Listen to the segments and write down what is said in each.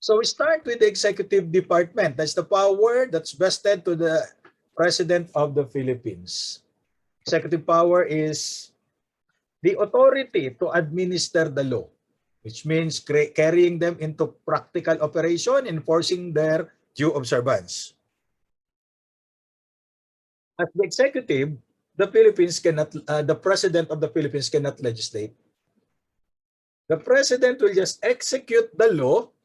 So we start with the executive department. That's the power that's vested to the President of the Philippines. Executive power is the authority to administer the law, which means carrying them into practical operation, enforcing their due observance. As the executive, the President of the Philippines cannot legislate. The President will just execute the law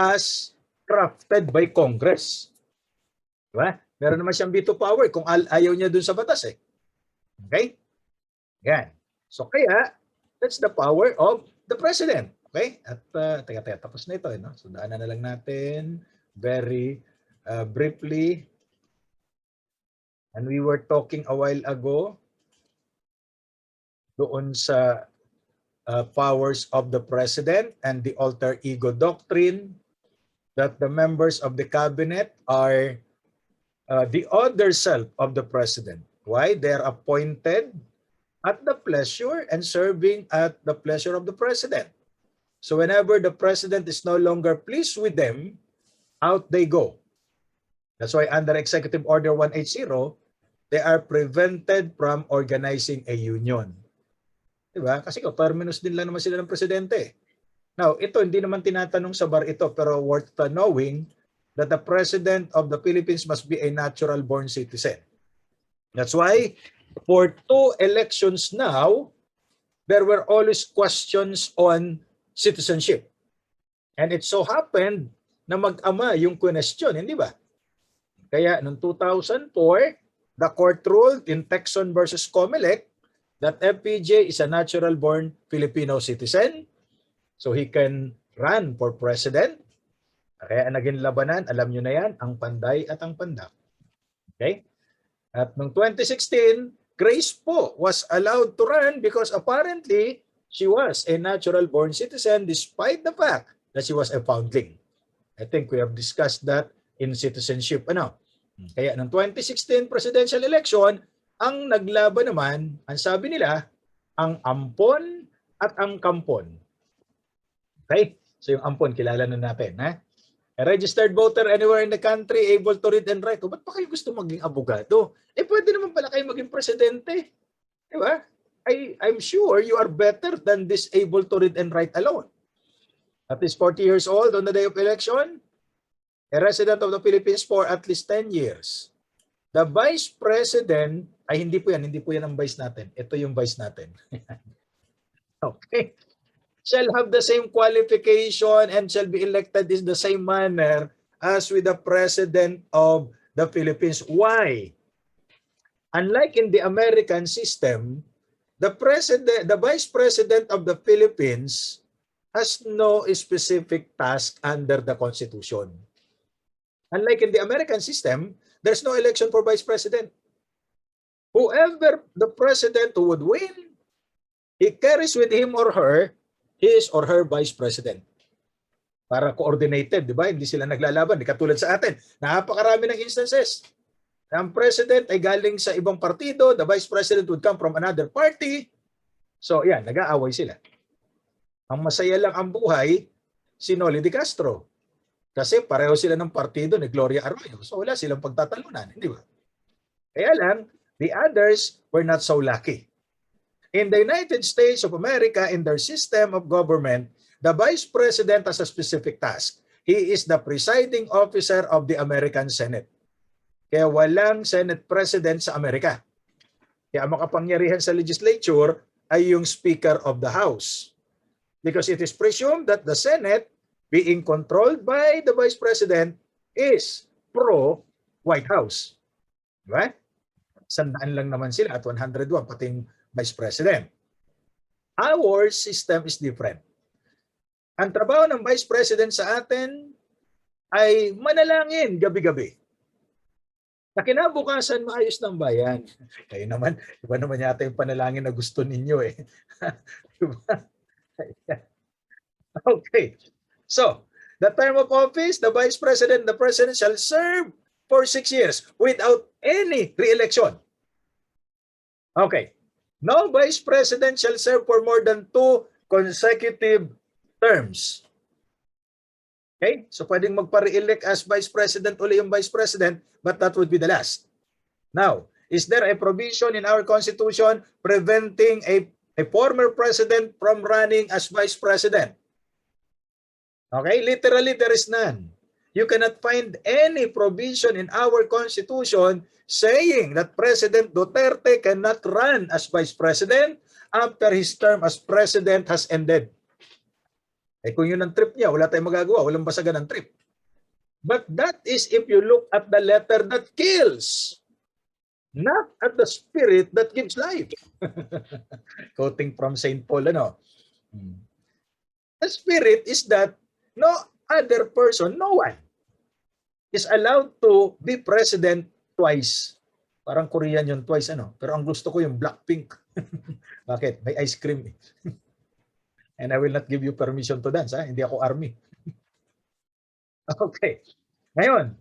as crafted by Congress. Diba? Meron naman siyang veto power kung ayaw niya dun sa batas eh. Okay? Yan. So kaya, that's the power of the President. Okay? At teka, tapos na ito. No? So daanan na lang natin very briefly. And we were talking a while ago doon sa powers of the President and the alter ego doctrine, that the members of the cabinet are the other self of the President. Why? They are appointed at the pleasure and serving at the pleasure of the President. So whenever the President is no longer pleased with them, out they go. That's why under Executive Order 180, they are prevented from organizing a union. Diba? Kasi terminus din lang naman sila ng Presidente. Now, ito hindi naman tinatanong sa bar ito, pero worth knowing that the President of the Philippines must be a natural-born citizen. That's why, for 2 elections now, there were always questions on citizenship. And it so happened na mag-ama yung question, hindi ba? Kaya noong 2004, the court ruled in Texon versus Comelec that FPJ is a natural-born Filipino citizen, so he can run for president. Kaya naging labanan, alam nyo na yan, ang Panday at ang Pandak. Okay? At noong 2016, Grace po was allowed to run because apparently she was a natural-born citizen despite the fact that she was a foundling. I think we have discussed that in citizenship. Kaya noong 2016 presidential election, ang naglaban naman, ang sabi nila, ang ampon at ang kampon. Okay? So yung ampon, kilala na natin. Ha? A registered voter anywhere in the country able to read and write. Ba't pa kayo gusto maging abogado? Pwede naman pala kayo maging presidente. Diba? I'm sure you are better than this able to read and write alone. At least 40 years old on the day of election, a resident of the Philippines for at least 10 years. The Vice President, ay hindi po yan ang Vice natin. Ito yung Vice natin. Okay. Shall have the same qualification and shall be elected in the same manner as with the President of the Philippines. Why? Unlike in the American system, the Vice President of the Philippines has no specific task under the Constitution. Unlike in the American system, there's no election for Vice President. Whoever the President who would win, he carries with him or her his or her Vice President. Para coordinated, di ba? Hindi sila naglalaban. Di katulad sa atin. Napakarami ng instances. Ang President ay galing sa ibang partido, the Vice President would come from another party. So yan, nag-aaway sila. Ang masaya lang ang buhay, si Noli de Castro. Kasi pareho sila ng partido ni Gloria Arroyo. So wala silang pagtatalunan, hindi ba? Kaya lang, the others were not so lucky. In the United States of America, in their system of government, the Vice President has a specific task. He is the presiding officer of the American Senate. Kaya walang Senate President sa Amerika. Kaya ang makapangyarihan sa legislature ay yung Speaker of the House. Because it is presumed that the Senate, being controlled by the Vice President, is pro-White House. Diba? 100 lang naman sila at 101, pati yung Vice President. Our system is different. Ang trabaho ng Vice President sa atin ay manalangin gabi-gabi. Sa kinabukasan, maayos ng bayan. Kayo naman, iba naman yata yung panalangin na gusto ninyo eh. Diba? Okay. So, the term of office, the Vice President, the President shall serve for 6 years without any re-election. Okay. No Vice President shall serve for more than 2 consecutive terms. Okay? So pwedeng magpa-re-elect as Vice President uli yung Vice President, but that would be the last. Now, is there a provision in our Constitution preventing a former president from running as Vice President? Okay? Literally, there is none. You cannot find any provision in our Constitution saying that President Duterte cannot run as Vice President after his term as President has ended. Eh kung yun ang trip niya, wala tayong magagawa, walang basagan ng trip. But that is if you look at the letter that kills, not at the spirit that gives life. Quoting from St. Paul, ano? The spirit is that no other person, no one, is allowed to be president twice. Parang Korean yun, twice, ano? Pero ang gusto ko yung Blackpink. Bakit? May ice cream eh. And I will not give you permission to dance, ha? Hindi ako army. Okay. Ngayon,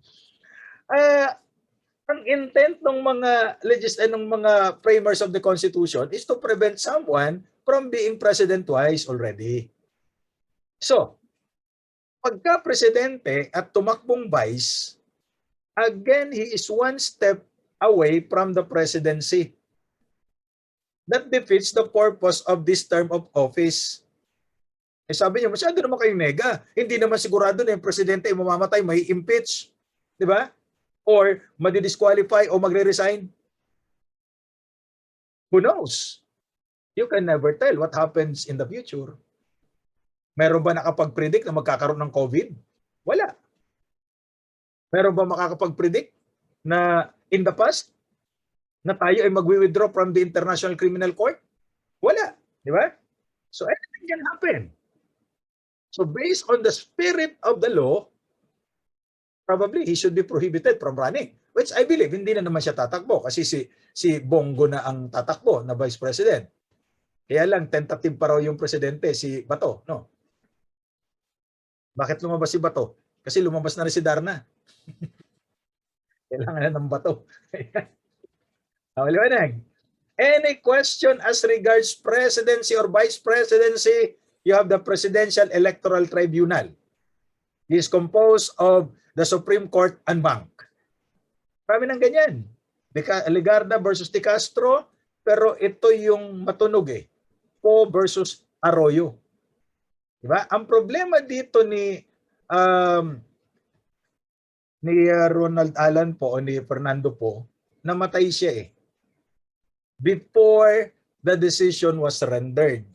ang intent ng mga framers of the Constitution is to prevent someone from being president twice already. So, pagka presidente at tumakbong vice, again, he is one step away from the presidency. That defeats the purpose of this term of office. Eh sabi niyo, masyado naman kayong nega. Hindi naman sigurado na yung presidente ay mamamatay, may impeach. Di ba? Or madi-disqualify o magre-resign. Who knows? You can never tell what happens in the future. Meron ba nakapag-predict na magkakaroon ng COVID? Wala. Meron ba makakapag-predict na in the past na tayo ay mag-withdraw from the International Criminal Court? Wala. Di ba? So anything can happen. So based on the spirit of the law, probably he should be prohibited from running. Which I believe, hindi na naman siya tatakbo kasi si Bongo na ang tatakbo na Vice President. Kaya lang, tentative pa raw yung presidente, si Bato. No? Bakit lumabas si Bato? Kasi lumabas na rin si Darna. Kailangan na ng Bato. Liwanag. Any question as regards presidency or vice presidency, you have the Presidential Electoral Tribunal. It is composed of the Supreme Court and Bank. Marami ng ganyan. Legarda versus De Castro, pero ito yung matunog eh. Poe versus Arroyo. Diba? Ang problema dito ni Ronald Alan po o ni Fernando po, namatay siya eh. Before the decision was rendered.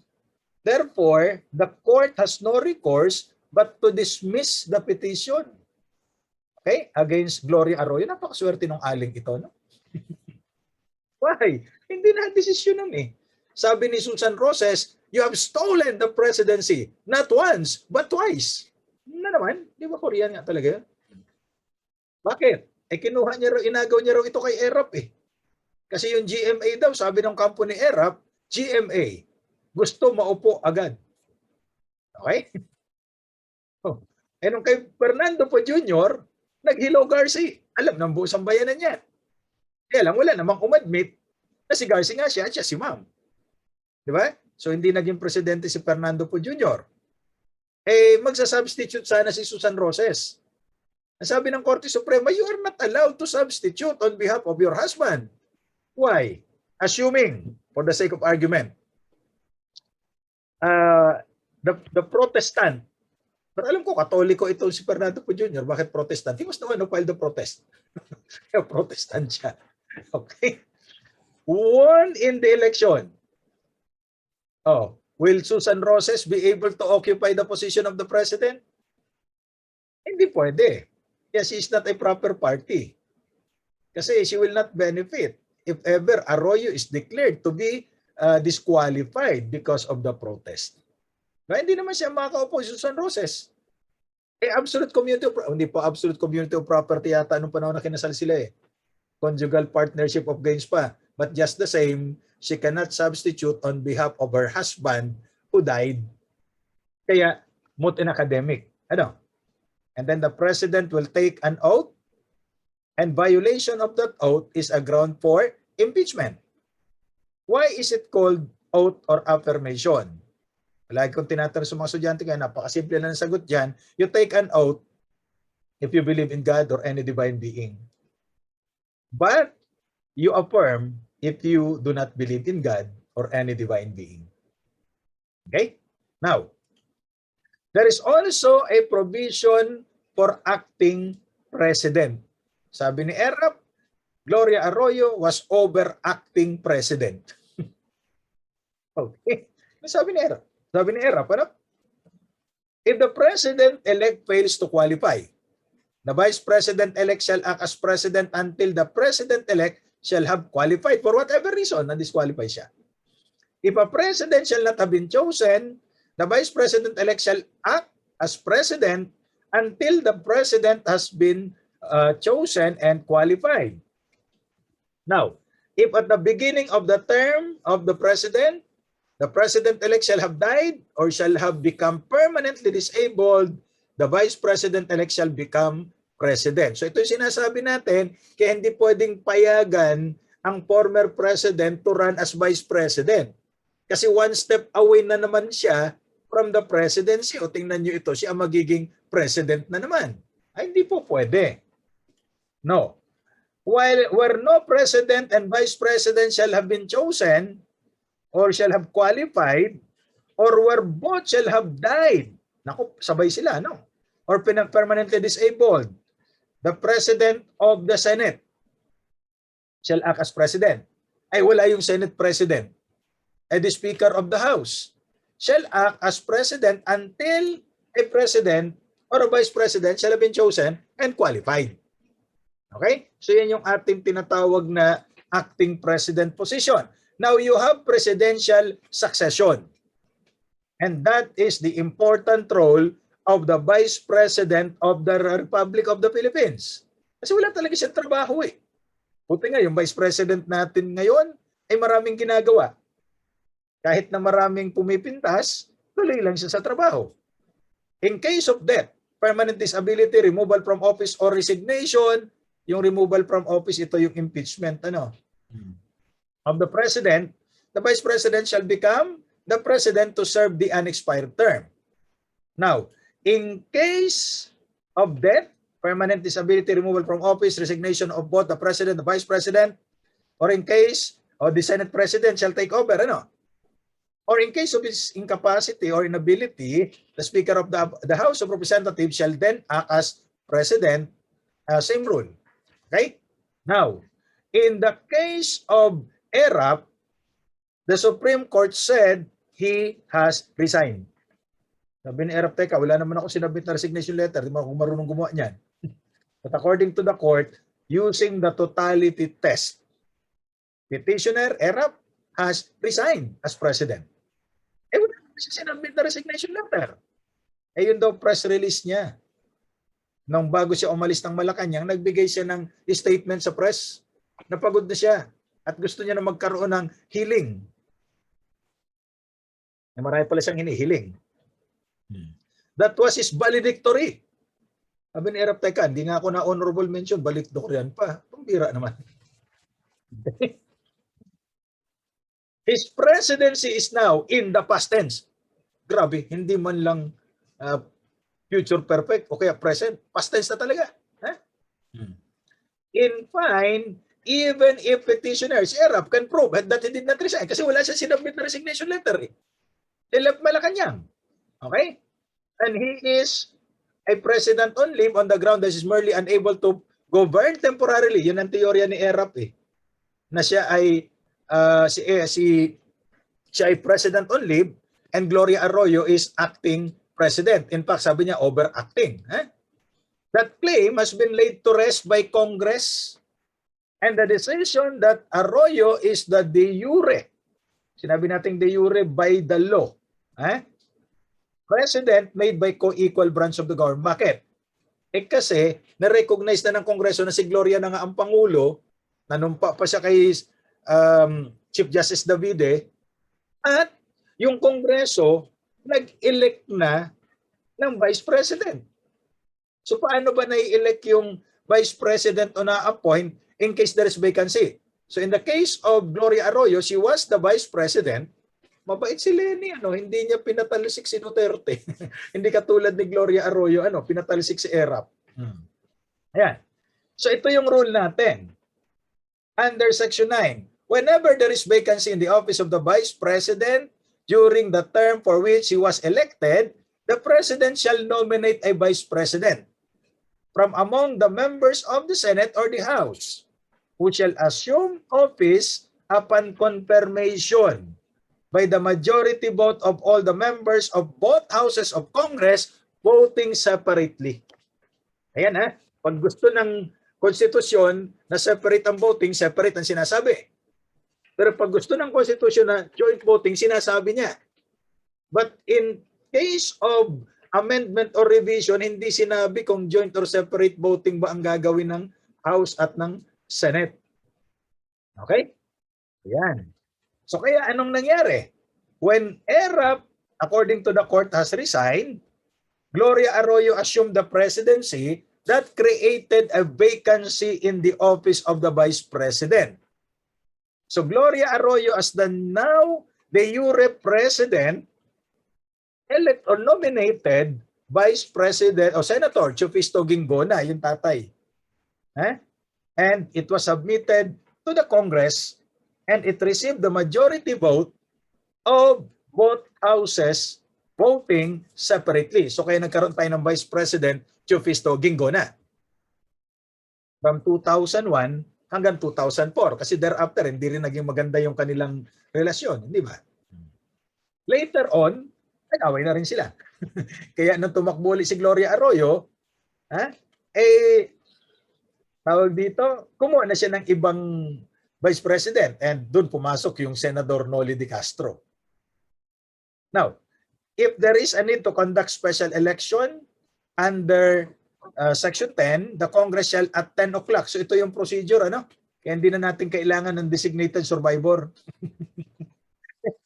Therefore, the court has no recourse but to dismiss the petition. Okay? Against Gloria Arroyo. Napakaswerte ng aling ito, no? Why? Hindi na desisyon nun eh. Sabi ni Susan Roses, you have stolen the presidency. Not once, but twice. Na naman, di ba Korean nga talaga? Bakit? Eh kinuha niya raw, inagaw niya raw ito kay ERAP eh. Kasi yung GMA daw, sabi ng kampo ni ERAP, GMA, gusto maupo agad. Okay? Oh. Eh nung kay Fernando po Jr., nag-Hello Garci. Alam ng buong sambayanan niya. Kaya lang wala namang umadmit na si Garci nga siya at siya si Ma'am. Di ba? So hindi naging presidente si Fernando po Jr. Eh magsasubstitute sana si Susan Roses. Ang sabi ng Korte Suprema, you are not allowed to substitute on behalf of your husband. Why? Assuming, for the sake of argument, the Protestant, pero alam ko, Katoliko ito si Fernando po Jr., bakit Protestant? He was the one who filed the protest. Kaya Protestant siya. Okay? Won in the election. Oh, will Susan Roses be able to occupy the position of the president? Hindi pwede. Yes, she is not a proper party. Kasi she will not benefit if ever Arroyo is declared to be disqualified because of the protest. Kaya hindi naman siya makaka-oppose Susan Roses. Eh, absolute community of, hindi pa absolute community of property yata nung panahon na kinasal sila eh. Conjugal partnership of gains pa. But just the same, she cannot substitute on behalf of her husband who died. Kaya, moot in academic. Ano? And then the president will take an oath, and violation of that oath is a ground for impeachment. Why is it called oath or affirmation? Lagi kong tinatanong sa mga estudyante kaya napakasimple lang ang sagot dyan. You take an oath if you believe in God or any divine being. But you affirm if you do not believe in God or any divine being. Okay? Now, there is also a provision for acting president. Sabi ni Erap, Gloria Arroyo was overacting president. Okay. Sabi ni Erap? Sabi ni Erap, ano? If the president-elect fails to qualify, the vice president-elect shall act as president until the president-elect shall have qualified for whatever reason na disqualify siya. If a president shall not have been chosen, the vice president-elect shall act as president until the president has been chosen and qualified. Now, if at the beginning of the term of the president-elect shall have died or shall have become permanently disabled, the vice president-elect shall become president. So ito yung sinasabi natin, kaya hindi pwedeng payagan ang former president to run as vice president. Kasi one step away na naman siya from the presidency. O tingnan nyo ito, siya magiging president na naman. Ay, hindi po pwede. No. Where no president and vice president shall have been chosen or shall have qualified or where both shall have died. Naku, sabay sila, no? Or permanently disabled. The president of the Senate shall act as president. Ay wala yung Senate president. Ay the Speaker of the House shall act as president until a president or a vice president shall have been chosen and qualified. Okay? So yan yung ating tinatawag na acting president position. Now you have presidential succession. And that is the important role of the Vice President of the Republic of the Philippines. Kasi wala talaga siyang trabaho eh. Buti nga, yung Vice President natin ngayon ay maraming ginagawa. Kahit na maraming pumipintas, tuloy lang siya sa trabaho. In case of death, permanent disability, removal from office or resignation, yung removal from office, ito yung impeachment of the President, the Vice President shall become the President to serve the unexpired term. Now, in case of death, permanent disability, removal from office, resignation of both the President, the Vice President, or in case of the Senate President shall take over, ano? Or in case of his incapacity or inability, the Speaker of the House of Representatives shall then act as President, same rule. Okay? Now, in the case of Erap, the Supreme Court said he has resigned. Sabi ni Erap, teka, wala naman ako sinabit na resignation letter. Di mo ako marunong gumawa niyan. But according to the court, using the totality test, petitioner Erap has resigned as president. Eh, wala naman siya sinabit na resignation letter. Eh, yun daw press release niya. Nung bago siya umalis ng Malacanang, nagbigay siya ng statement sa press. Napagod na siya at gusto niya na magkaroon ng healing. Marami pala siyang hinihiling. That was his valedictory. Sabi ni Erap, teka, hindi nga ako na honorable mention, valedictorian pa. Pambira naman. His presidency is now in the past tense. Grabe, hindi man lang future perfect o kaya present. Past tense na talaga. Huh? In fine, even if petitioner, si Erap can prove that he did not resign kasi wala siya sinabit na resignation letter. He left Malacanang. Okay? And he is a president on leave on the ground that is merely unable to govern temporarily. Yun ang teorya ni Erap eh. Na siya ay siya ay president on leave and Gloria Arroyo is acting president. In fact, sabi niya overacting. That claim has been laid to rest by Congress and the decision that Arroyo is the de jure. Sinabi natin de jure by the law. President made by co-equal branch of the government. Bakit? Eh kasi, na-recognize na ng Kongreso na si Gloria na nga ang Pangulo, nanumpa pa siya kay Chief Justice Davide, at yung Kongreso nag-elect na ng Vice President. So paano ba na-elect yung Vice President o na-appoint in case there is vacancy? So in the case of Gloria Arroyo, she was the Vice President Mabait si Lenny, hindi niya pinatalsik si Duterte. Hindi katulad ni Gloria Arroyo, pinatalsik si Erap. Ayan. So ito yung rule natin. Under Section 9, whenever there is vacancy in the office of the Vice President during the term for which he was elected, the President shall nominate a Vice President from among the members of the Senate or the House, who shall assume office upon confirmation by the majority vote of all the members of both houses of Congress voting separately. Ayan ha, pag gusto ng konstitusyon na separate ang voting, separate ang sinasabi. Pero pag gusto ng konstitusyon na joint voting, sinasabi niya. But in case of amendment or revision, hindi sinabi kung joint or separate voting ba ang gagawin ng House at ng Senate. Okay? Ayan. So kaya anong nangyari? When Erap, according to the court, has resigned, Gloria Arroyo assumed the presidency. That created a vacancy in the office of the Vice President. So Gloria Arroyo as the now de jure President elect or nominated Vice President o Senator Chufisto Ginggona, yung tatay. And it was submitted to the Congress and it received the majority vote of both houses voting separately. So kaya nagkaroon tayo ng Vice President Chufisto Ginggona from 2001 hanggang 2004 kasi thereafter hindi rin naging maganda yung kanilang relasyon, di ba? Later on, nag-away na rin sila. Kaya nung tumakbo ulit si Gloria Arroyo, tawag dito, kumuha na siya ng ibang Vice President and doon pumasok yung Senador Noli de Castro. Now, if there is a need to conduct special election under Section 10, the Congress shall at 10 o'clock. So ito yung procedure, Kaya hindi na natin kailangan ng designated survivor.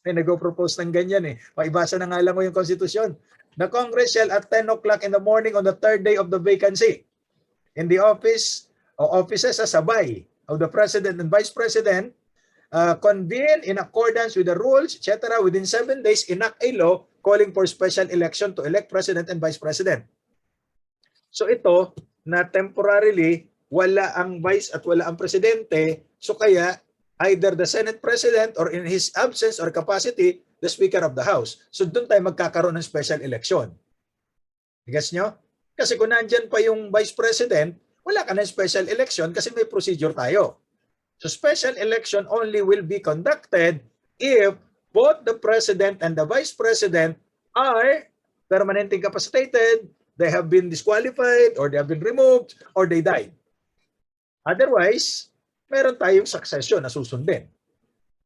May nag-propose ng ganyan Paibasa na nga lang mo yung konstitusyon. The Congress shall at 10 o'clock in the morning on the third day of the vacancy in the office o offices sa sabay of the President and Vice President convene in accordance with the rules, etc. within 7 days enact a law calling for special election to elect President and Vice President. So ito na temporarily wala ang Vice at wala ang Presidente, so kaya either the Senate President or in his absence or capacity, the Speaker of the House. So doon tayo magkakaroon ng special election. Gets nyo? Kasi kung nandyan pa yung Vice President, wala ka ng special election kasi may procedure tayo. So special election only will be conducted if both the President and the Vice President are permanently incapacitated, they have been disqualified, or they have been removed, or they died. Otherwise, meron tayong succession na susundin.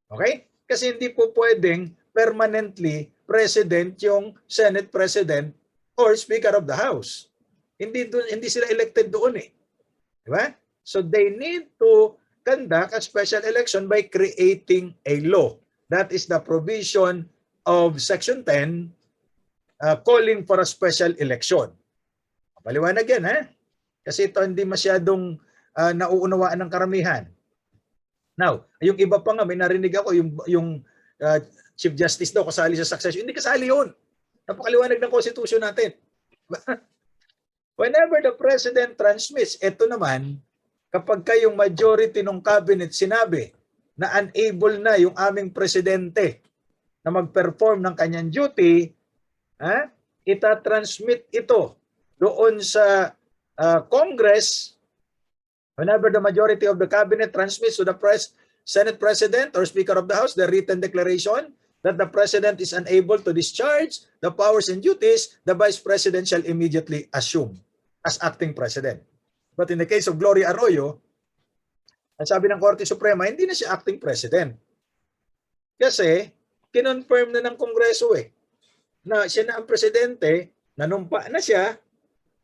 Okay? Kasi hindi po pwedeng permanently President yung Senate President or Speaker of the House. Hindi sila elected doon Di ba? So they need to conduct a special election by creating a law. That is the provision of Section 10 calling for a special election. Paliwanag yan, Kasi ito hindi masyadong nauunawaan ng karamihan. Now, yung iba pa nga, may narinig ako, yung Chief Justice daw kasali sa succession. Hindi kasali yun. Napakaliwanag ng konstitusyon natin. Whenever the President transmits, ito naman, kapag kayong majority ng cabinet sinabi na unable na yung aming presidente na mag-perform ng kanyang duty, itatransmit ito doon sa Congress. Whenever the majority of the cabinet transmits to the Senate President or Speaker of the House the written declaration that the President is unable to discharge the powers and duties, the Vice President shall immediately assume as acting President. But in the case of Gloria Arroyo, ang sabi ng Korte Suprema, hindi na siya acting President. Kasi, kinonfirm na ng Kongreso na siya na ang Presidente, nanumpa na siya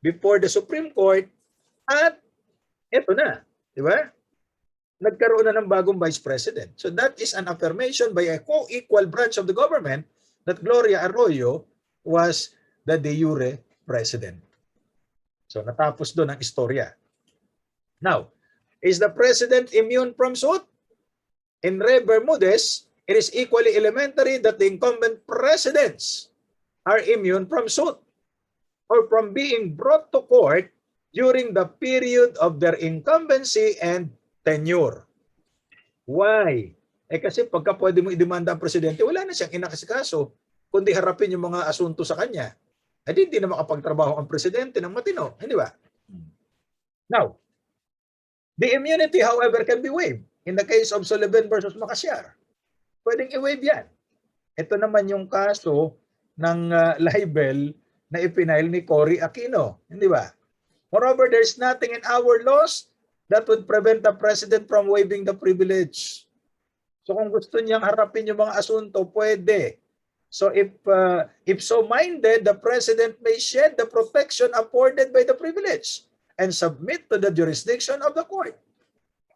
before the Supreme Court, at eto na, di ba? Nagkaroon na ng bagong Vice President. So that is an affirmation by a co-equal branch of the government that Gloria Arroyo was the de jure President. So natapos doon ang istorya. Now, is the President immune from suit? In re Bermudez, it is equally elementary that the incumbent presidents are immune from suit or from being brought to court during the period of their incumbency and tenure. Why? Kasi pagka pwede mo idemanda ang presidente, wala na siyang inakasikaso, kundi harapin yung mga asunto sa kanya. Hindi na makapagtrabaho ang presidente ng matino. Hindi ba? Now, the immunity, however, can be waived. In the case of Sullivan versus Macasyar, pwedeng i-waive yan. Ito naman yung kaso ng libel na ipinail ni Cory Aquino. Hindi ba? Moreover, there's nothing in our laws that would prevent the president from waiving the privilege. So kung gusto niyang harapin yung mga asunto, pwede. So if so minded, the president may shed the protection afforded by the privilege and submit to the jurisdiction of the court.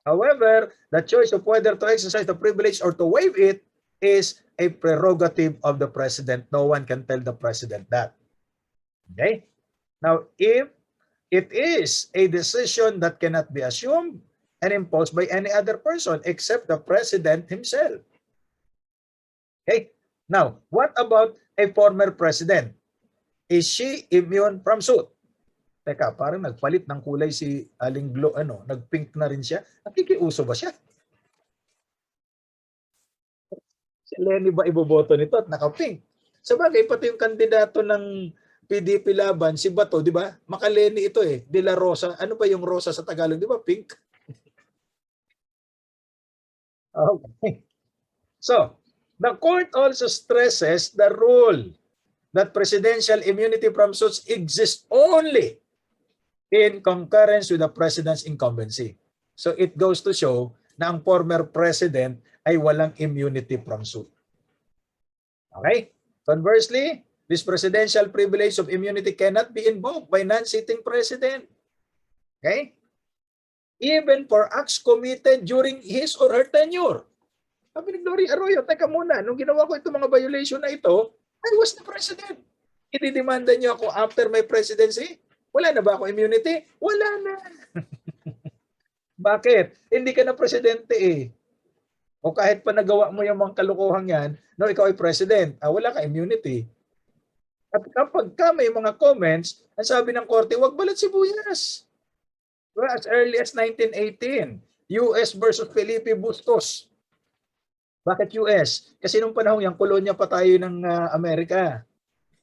However, the choice of whether to exercise the privilege or to waive it is a prerogative of the president. No one can tell the president that. Okay? Now, if it is a decision that cannot be assumed and imposed by any other person except the president himself. Okay? Now, what about a former president? Is she immune from suit? Teka, parang nagpalit ng kulay si Aling Glo, nag-pink na rin siya. Nakikiuso ba siya? Si Lenny ba iboboto nito at naka-pink? Sabagay, pati yung kandidato ng PDP laban, si Bato, di ba? Makaleni ito eh. De La Rosa. Ano ba yung rosa sa Tagalog? Di ba? Pink? Okay. So, the court also stresses the rule that presidential immunity from suits exists only in concurrence with the president's incumbency. So it goes to show na ang former president ay walang immunity from suit. Okay? Conversely, this presidential privilege of immunity cannot be invoked by non-sitting president. Okay? Even for acts committed during his or her tenure. Sabi ni Gloria Arroyo, teka muna, nung ginawa ko itong mga violation na ito, I was the president. Ididemanda niyo ako after my presidency? Wala na ba ako immunity? Wala na. Bakit? Hindi ka na presidente eh. O kahit pa nagawa mo yung mga kalukuhan yan, no, ikaw ay president, wala ka immunity. At kapag ka may mga comments, ang sabi ng korte, wag balat sibuyas. Well, as early as 1918, US versus Felipe Bustos. Bakit US? Kasi nung panahon yan, kolonya pa tayo ng Amerika.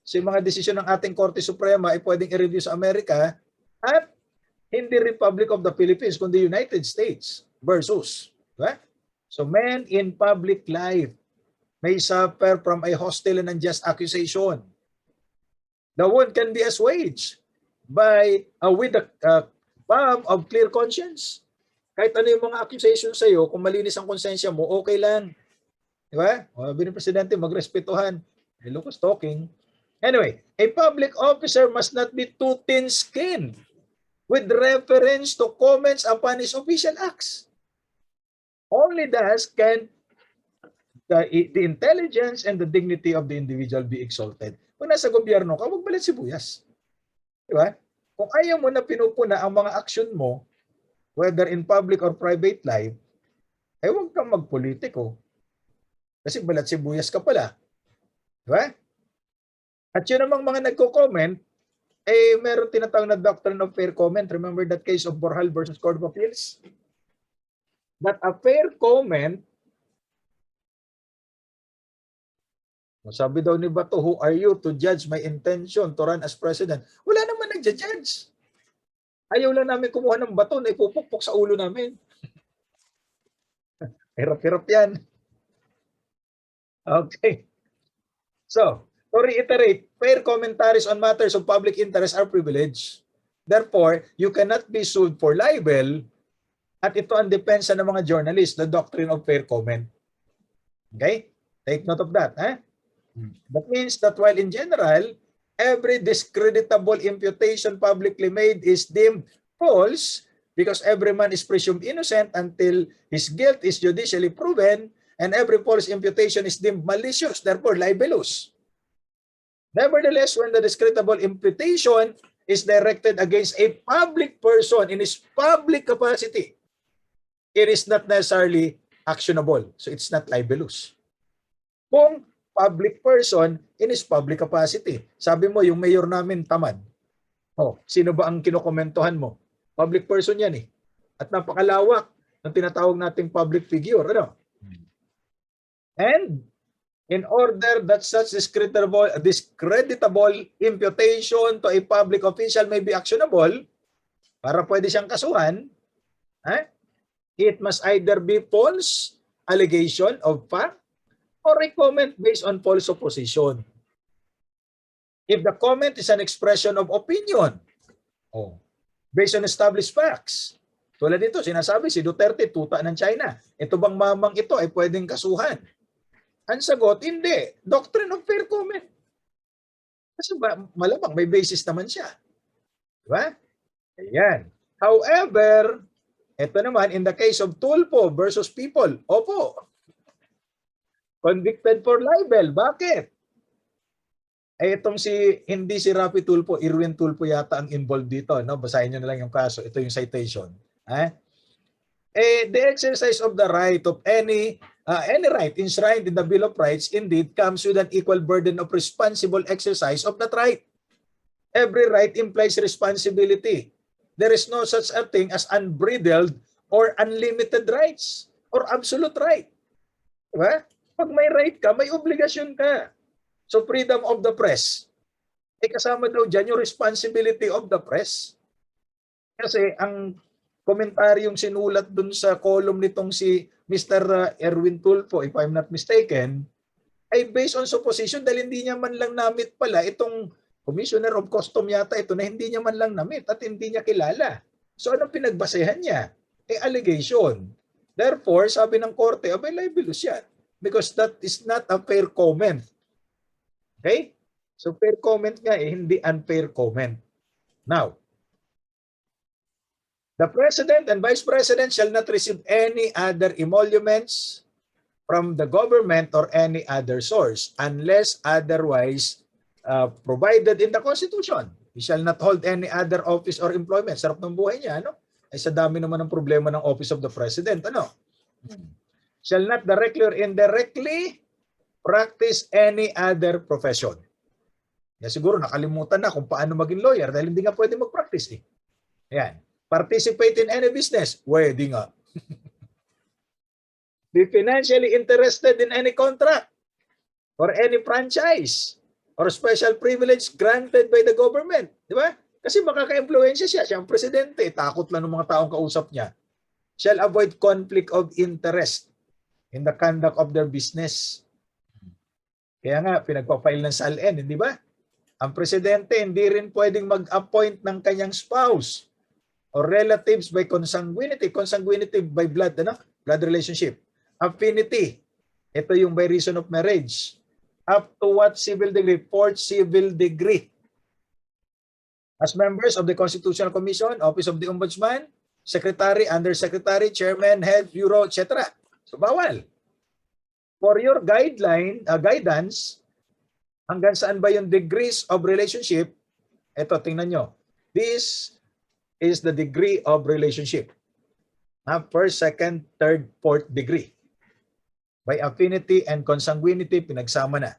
So yung mga desisyon ng ating Korte Suprema ay pwedeng i-review sa Amerika at hindi Republic of the Philippines, kundi United States versus. Diba? So men in public life may suffer from a hostile and unjust accusation. The wound can be assuaged with the palm of clear conscience. Kahit ano yung mga accusation sa iyo, kung malinis ang konsensya mo, okay lang. Diba? Sabi ng presidente, magrespetuhan. Hey, look who's talking. Anyway, a public officer must not be too thin-skinned with reference to comments upon his official acts. Only thus can the intelligence and the dignity of the individual be exalted. Kung nasa gobyerno ka, wag balat sibuyas. Diba? Kung ayaw mo na pinupuna ang mga aksyon mo, whether in public or private life, ay huwag kang magpolitiko. Kasi balat sibuyas ka pala. Diba? At yun namang mga nagko-comment, meron tinatawag na doctrine of fair comment. Remember that case of Borjal versus Court of Appeals? That a fair comment, sabi daw ni Bato, who are you to judge my intention to run as president? Wala naman nagja-judge. Ayaw lang namin kumuha ng bato na ipupukpok sa ulo namin. Hirap-hirap yan. Okay. So, to reiterate, fair commentaries on matters of public interest are privileged. Therefore, you cannot be sued for libel at ito ang depensa ng mga journalists, the doctrine of fair comment. Okay? Take note of that. That means that while in general, every discreditable imputation publicly made is deemed false because every man is presumed innocent until his guilt is judicially proven, and every false imputation is deemed malicious, therefore libelous. Nevertheless, when the discreditable imputation is directed against a public person in his public capacity, it is not necessarily actionable. So it's not libelous. Kung public person in his public capacity. Sabi mo, yung mayor namin tamad. Oh, sino ba ang kinokomentohan mo? Public person yan eh. At napakalawak ng tinatawag nating public figure. Ano? And in order that such discreditable imputation to a public official may be actionable, para pwede siyang kasuhan, it must either be false allegation of fact or a comment based on false supposition. If the comment is an expression of opinion, based on established facts, tulad dito, sinasabi si Duterte, tuta ng China. Ito bang mamang ito ay pwedeng kasuhan? Ang sagot, hindi. Doctrine of fair comment. Kasi malamang may basis naman siya. Diba? Ayan. However, ito naman, in the case of Tulfo versus People, opo, convicted for libel. Bakit? Itong hindi si Rapi Tulfo, Irwin Tulfo yata ang involved dito. No? Basahin nyo na lang yung kaso. Ito yung citation. The exercise of the right of any right enshrined in the Bill of Rights indeed comes with an equal burden of responsible exercise of that right. Every right implies responsibility. There is no such a thing as unbridled or unlimited rights or absolute right. Diba? Pag may right ka, may obligasyon ka. So freedom of the press, kasama daw dyan yung responsibility of the press. Kasi ang komentaryong sinulat dun sa column nitong si Mr. Erwin Tulfo, if I'm not mistaken, ay based on supposition dahil hindi niya man lang namit pala itong Commissioner of Custom yata ito na hindi niya man lang namit at hindi niya kilala. So anong pinagbasehan niya? Allegation. Therefore, sabi ng korte, abay libelous yan because that is not a fair comment. Okay? So fair comment nga hindi unfair comment. Now, the President and Vice President shall not receive any other emoluments from the government or any other source unless otherwise provided in the Constitution. He shall not hold any other office or employment. Sarap ng buhay niya, ano? Ay sa dami naman ng problema ng Office of the President, ano? Shall not directly or indirectly practice any other profession. Ya siguro nakalimutan na kung paano maging lawyer dahil hindi nga pwede mag-practice eh. Ayan. Participate in any business. Pwede nga. Be financially interested in any contract or any franchise or special privilege granted by the government. Di ba? Kasi makaka-influensya siya. Siya ang presidente. Takot lang ng mga taong kausap niya. Shall avoid conflict of interest in the conduct of their business. Kaya nga, pinagpa-file ng SALN, hindi ba? Ang presidente hindi rin pwedeng mag-appoint ng kanyang spouse or relatives by consanguinity. Consanguinity by blood, ano? Blood relationship. Affinity. Ito yung by reason of marriage. Up to what civil degree? Fourth civil degree. As members of the Constitutional Commission, Office of the Ombudsman, Secretary, Undersecretary, Chairman, Head, Bureau, etc. So bawal. For your guidance, hanggang saan ba yung degrees of relationship? Ito, tingnan nyo. This is the degree of relationship. First, second, third, fourth degree. By affinity and consanguinity, pinagsama na.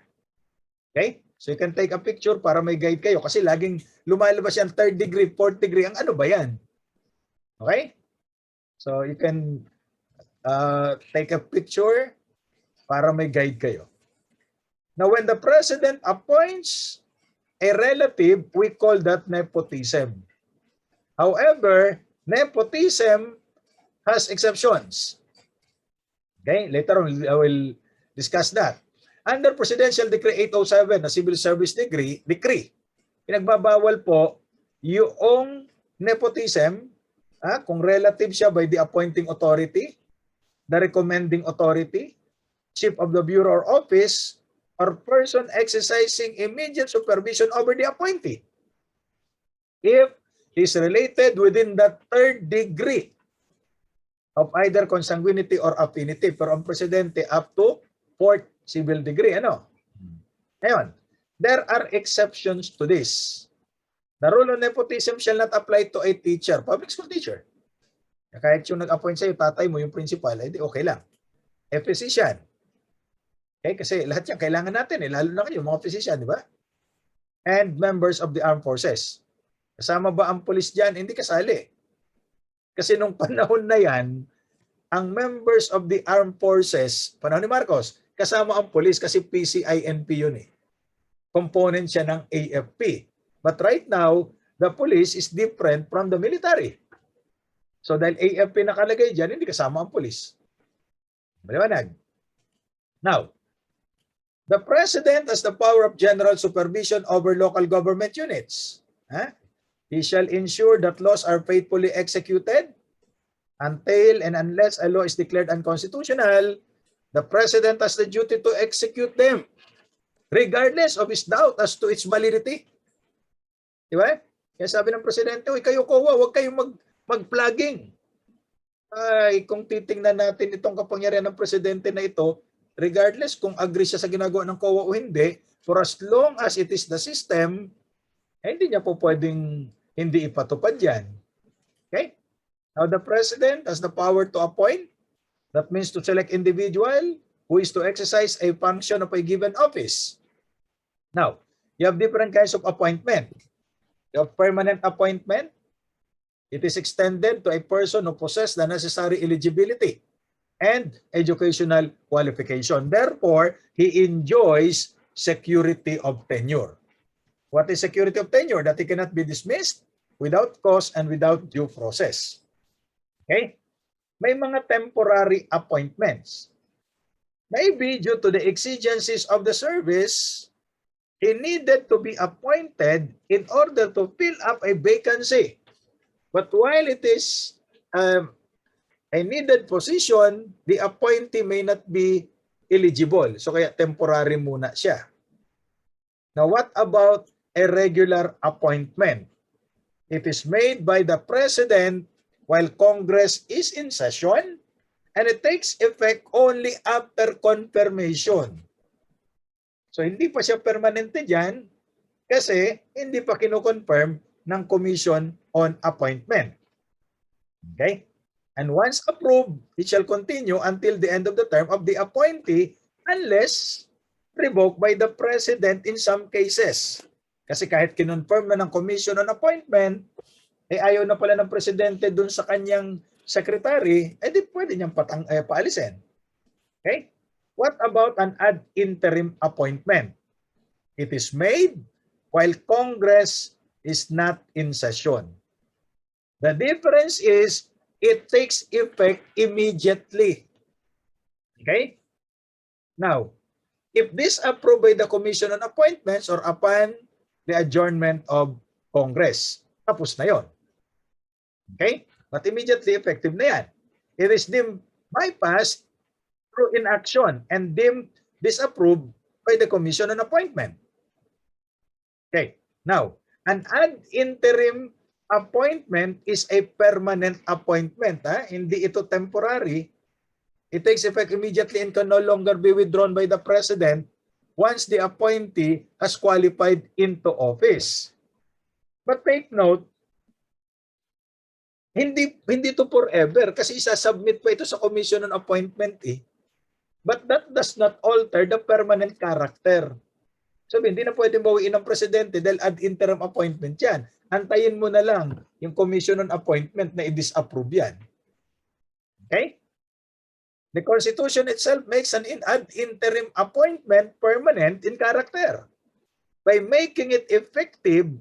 Okay? So you can take a picture para may guide kayo. Kasi laging lumalabas yan, third degree, fourth degree. Ang ano ba yan? Okay? So you can take a picture para may guide kayo. Now, when the president appoints a relative, we call that nepotism. However, nepotism has exceptions. Okay, later on I will discuss that. Under Presidential Decree 807, na Civil Service Decree, pinagbabawal po yung nepotism kung relative siya by the appointing authority, the recommending authority, chief of the bureau or office, or person exercising immediate supervision over the appointee. If is related within the third degree of either consanguinity or affinity. Pero ang presidente up to fourth civil degree. Ano? Ngayon, there are exceptions to this. The rule of nepotism shall not apply to a teacher, public school teacher. Kahit yung nag-appoint sa'yo, tatay mo yung principal, edi okay lang. A physician, Okay? Kasi lahat yan kailangan natin lalo na kayo, mga physician, di ba? And members of the armed forces. Kasama ba ang pulis dyan? Hindi kasali. Kasi nung panahon na yan, ang members of the armed forces, panahon ni Marcos, kasama ang pulis kasi PCINP yun eh. Component siya ng AFP. But right now, the police is different from the military. So dahil AFP nakalagay dyan, hindi kasama ang pulis. Maliwanag. Now, the President has the power of general supervision over local government units. He shall ensure that laws are faithfully executed until and unless a law is declared unconstitutional. The President has the duty to execute them regardless of his doubt as to its validity. Di ba? Kaya sabi ng Presidente, kayo COA, huwag kayong mag-plugging. Ay, kung titingnan natin itong kapangyarihan ng Presidente na ito, regardless kung agree siya sa ginagawa ng COA o hindi, for as long as it is the system, hindi niya po pwedeng hindi ipatupad yan. Okay? Now, the President has the power to appoint. That means to select individual who is to exercise a function of a given office. Now, you have different kinds of appointment. You have permanent appointment. It is extended to a person who possesses the necessary eligibility and educational qualification. Therefore, he enjoys security of tenure. What is security of tenure? That he cannot be dismissed without cause and without due process. Okay? May mga temporary appointments. Maybe due to the exigencies of the service, he needed to be appointed in order to fill up a vacancy. But while it is a needed position, the appointee may not be eligible. So kaya temporary muna siya. Now what about a regular appointment? It is made by the President while Congress is in session and it takes effect only after confirmation. So hindi pa siya permanente dyan kasi hindi pa kino-confirm ng Commission on Appointment. Okay? And once approved, it shall continue until the end of the term of the appointee unless revoked by the President in some cases. Kasi kahit kinonfirm na ng Commission on Appointment, ayaw na pala ng Presidente dun sa kanyang secretary, di pwede niyang paalisin. Okay? What about an ad interim appointment? It is made while Congress is not in session. The difference is it takes effect immediately. Okay? Now, if this approved by the Commission on Appointments or upon the adjournment of Congress, tapos na yon. Okay? But immediately effective na yan. It is deemed bypassed through inaction and deemed disapproved by the Commission on Appointment. Okay. Now, an ad interim appointment is a permanent appointment. Hindi ito temporary. It takes effect immediately and can no longer be withdrawn by the President once the appointee has qualified into office. But take note, hindi to forever kasi isasubmit pa ito sa Commission on Appointment But that does not alter the permanent character. Sabi, hindi na pwedeng bawiin ng Presidente dahil ad interim appointment yan. Antayin mo na lang yung Commission on Appointment na i-disapprove yan. Okay? The Constitution itself makes an ad interim appointment permanent in character by making it effective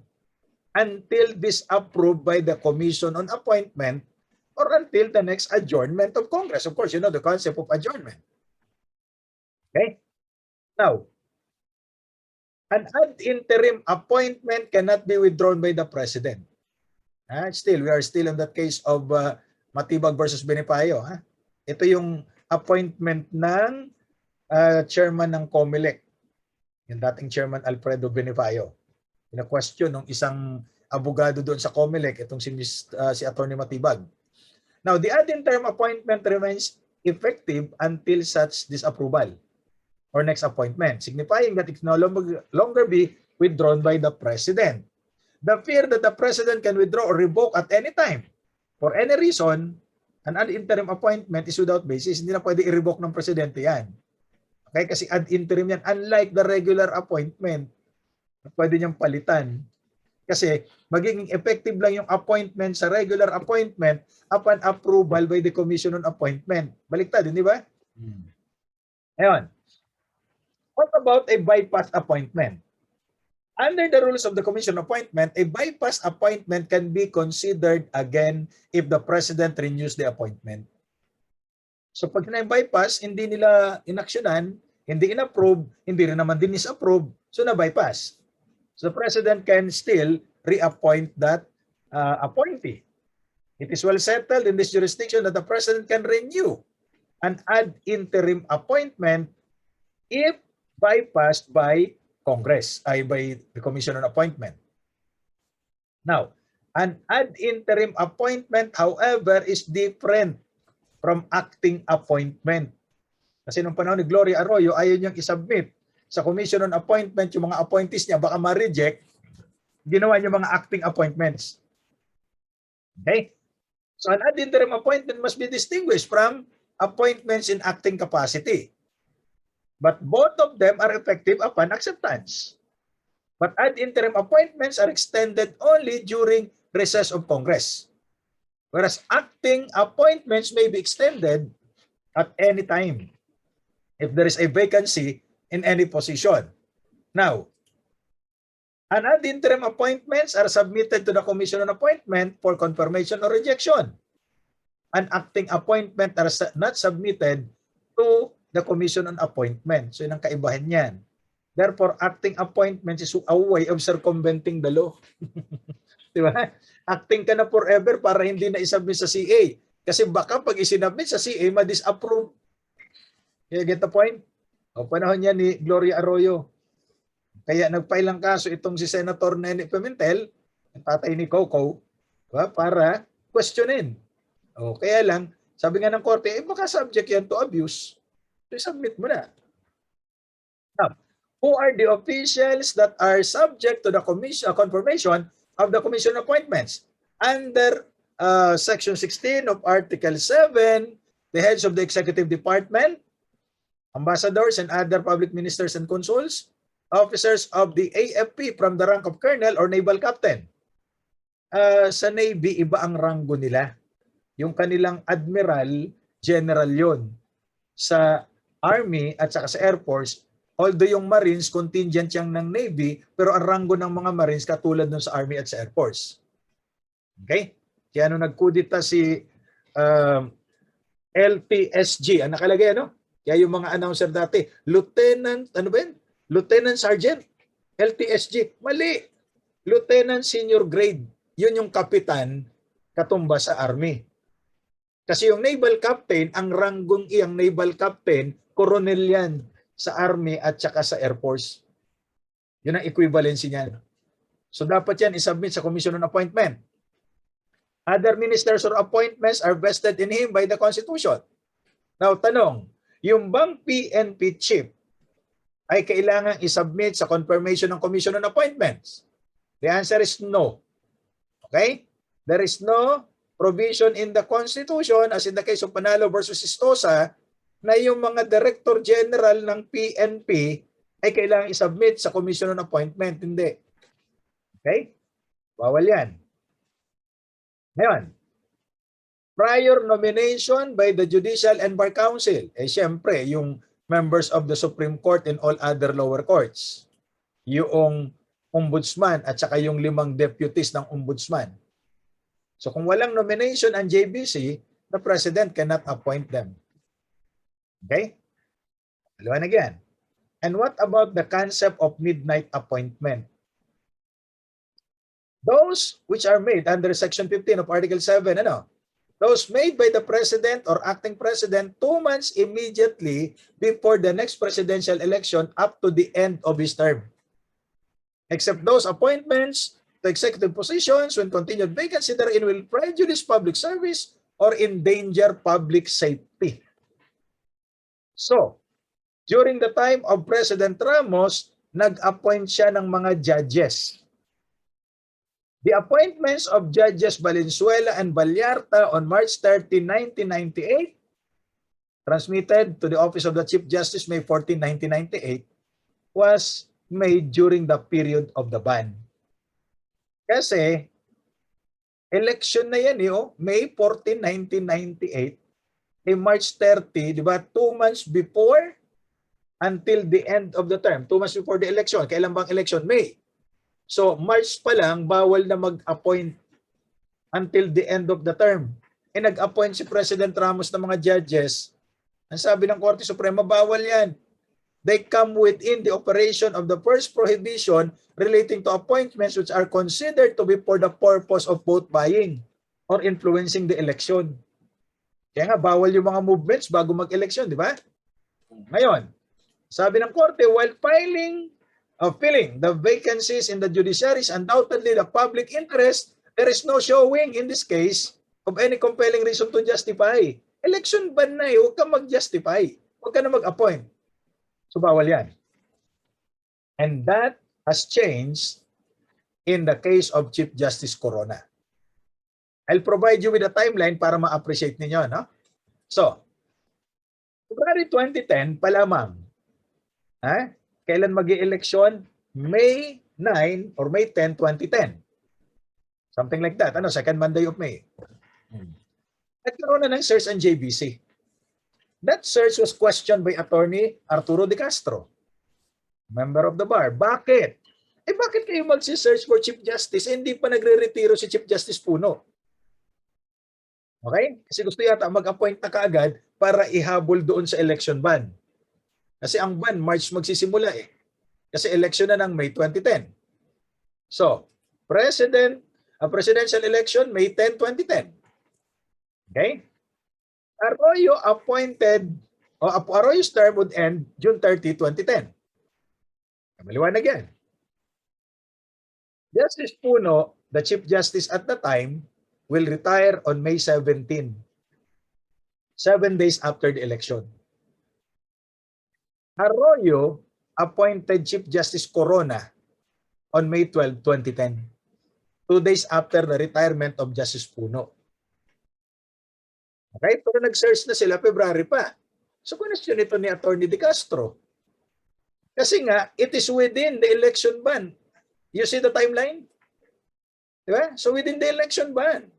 until disapproved by the Commission on Appointment or until the next adjournment of Congress. Of course, you know the concept of adjournment. Okay? Now, an ad interim appointment cannot be withdrawn by the President. Still, we are still in that case of Matibag versus Benipayo. Ito yung appointment ng chairman ng COMELEC, yung dating chairman Alfredo Benipayo. Ina-question ng isang abogado doon sa COMELEC, itong si Atty. Matibag. Now, the ad interim appointment remains effective until such disapproval or next appointment, signifying that it can no longer be withdrawn by the President. The fear that the President can withdraw or revoke at any time for any reason, an ad interim appointment is without basis. Hindi na pwede i-revoke ng Presidente yan. Okay, kasi ad interim yan. Unlike the regular appointment, pwede niyang palitan. Kasi magiging effective lang yung appointment sa regular appointment upon approval by the Commission on Appointment. Baliktad, di ba? Ngayon, what about a bypass appointment? Under the rules of the Commission on Appointment, a bypass appointment can be considered again if the President renews the appointment. So pag na-bypass, hindi nila inaksyonan, hindi inapprove, hindi rin naman din is-approve, so na-bypass. So the President can still reappoint that appointee. It is well settled in this jurisdiction that the President can renew an ad interim appointment if bypassed by Congress, by the Commission on Appointment. Now, an ad interim appointment, however, is different from acting appointment. Kasi nung panahon ni Gloria Arroyo, ayaw niyang isubmit sa Commission on Appointment yung mga appointees niya, baka ma-reject, ginawa niya mga acting appointments. Okay? So an ad interim appointment must be distinguished from appointments in acting capacity. But both of them are effective upon acceptance. But ad interim appointments are extended only during recess of Congress. Whereas acting appointments may be extended at any time if there is a vacancy in any position. Now, an ad interim appointments are submitted to the Commission on Appointment for confirmation or rejection. An acting appointment are not submitted to the Commission on Appointment. So yun ang kaibahan niyan. Therefore, acting appointments is a way of circumventing the law. Di ba? Acting ka na forever para hindi na isubmit sa CA. Kasi baka pag isinubmit sa CA, ma-disapprove. You get the point? O panahon niya ni Gloria Arroyo. Kaya nag-file ang kaso itong si Senator Nene Pimentel, ang tatay ni Coco, diba? Para questionin. O kaya lang, sabi nga ng korte, baka subject yan to abuse. So submit mo na. Now, who are the officials that are subject to the confirmation of the Commission Appointments? Under Section 16 of Article 7, the heads of the Executive Department, ambassadors and other public ministers and consuls, officers of the AFP from the rank of colonel or naval captain. Sa Navy, iba ang ranggo nila. Yung kanilang admiral, general yon. Sa Army at saka sa Air Force, although yung Marines, contingent yang ng Navy, pero ang ranggo ng mga Marines katulad nun sa Army at sa Air Force. Okay? Kaya nung nagkudita si LTSG, ang nakalagay, ano? Kaya yung mga announcer dati, Lieutenant, ano ba yun? Lieutenant Sergeant, LTSG. Mali. Lieutenant Senior Grade. Yun yung kapitan katumba sa Army. Kasi yung Naval Captain, ang ranggong iyang Naval Captain, Colonel yan sa Army at saka sa Air Force. Yun ang equivalency niyan. So dapat yan isubmit sa Commission on Appointment. Other ministers or appointments are vested in him by the Constitution. Now, tanong, yung bang PNP chief ay kailangan isubmit sa confirmation ng Commission on Appointments? The answer is no. Okay? There is no provision in the Constitution, as in the case of Panalo versus Istosa, na yung mga Director General ng PNP ay kailangan isubmit sa Commission on Appointment. Hindi. Okay? Bawal yan. Ngayon, prior nomination by the Judicial and Bar Council, siyempre, yung members of the Supreme Court and all other lower courts, yung ombudsman at saka yung 5 deputies ng ombudsman. So kung walang nomination ang JBC, the President cannot appoint them. Okay? Paliwanag yan. And what about the concept of midnight appointment? Those which are made under Section 15 of Article 7, those made by the President or acting President 2 months immediately before the next presidential election up to the end of his term. Except those appointments to executive positions when continued vacancy therein will prejudice public service or endanger public safety. So, during the time of President Ramos, nag-appoint siya ng mga judges. The appointments of Judges Valenzuela and Vallarta on March 30, 1998, transmitted to the Office of the Chief Justice May 14, 1998, was made during the period of the ban. Kasi, election na yan, May 14, 1998, March 30, di ba? 2 months before until the end of the term. 2 months before the election. Kailan bang election? May. So, March pa lang, bawal na mag-appoint until the end of the term. Nag-appoint si President Ramos ng mga judges. Ang sabi ng Korte Suprema, bawal yan. They come within the operation of the first prohibition relating to appointments which are considered to be for the purpose of vote buying or influencing the election. Kaya nga, bawal yung mga movements bago mag-election, di ba? Ngayon, sabi ng Korte, while filling the vacancies in the judiciary is undoubtedly the public interest, there is no showing in this case of any compelling reason to justify. Election ban na huwag ka mag-justify. Huwag ka na mag-appoint. So, bawal yan. And that has changed in the case of Chief Justice Corona. I'll provide you with a timeline para ma-appreciate ninyo. No? So, February 2010 pa lamang, kailan mag-i-election? May 9 or May 10, 2010. Something like that. Second Monday of May. Nagkaroon na ng search ang JBC. That search was questioned by Attorney Arturo De Castro, member of the bar. Bakit? Bakit kayo mag-search for Chief Justice? Hindi pa nagre-retiro si Chief Justice Puno. Okay? Kasi gusto yata mag-appoint na kaagad para ihabol doon sa election ban. Kasi ang ban, March magsisimula Kasi election na ng May 2010. So, presidential election, May 10, 2010. Okay? Arroyo's term would end June 30, 2010. Maliwanag yan. Justice Puno, the Chief Justice at the time, will retire on May 17, 7 days after the election. Arroyo appointed Chief Justice Corona on May 12, 2010, 2 days after the retirement of Justice Puno. Okay? Pero nag-search na sila February pa. So, question ito ni Atty. De Castro. Kasi nga, it is within the election ban. You see the timeline? Diba? So, within the election ban.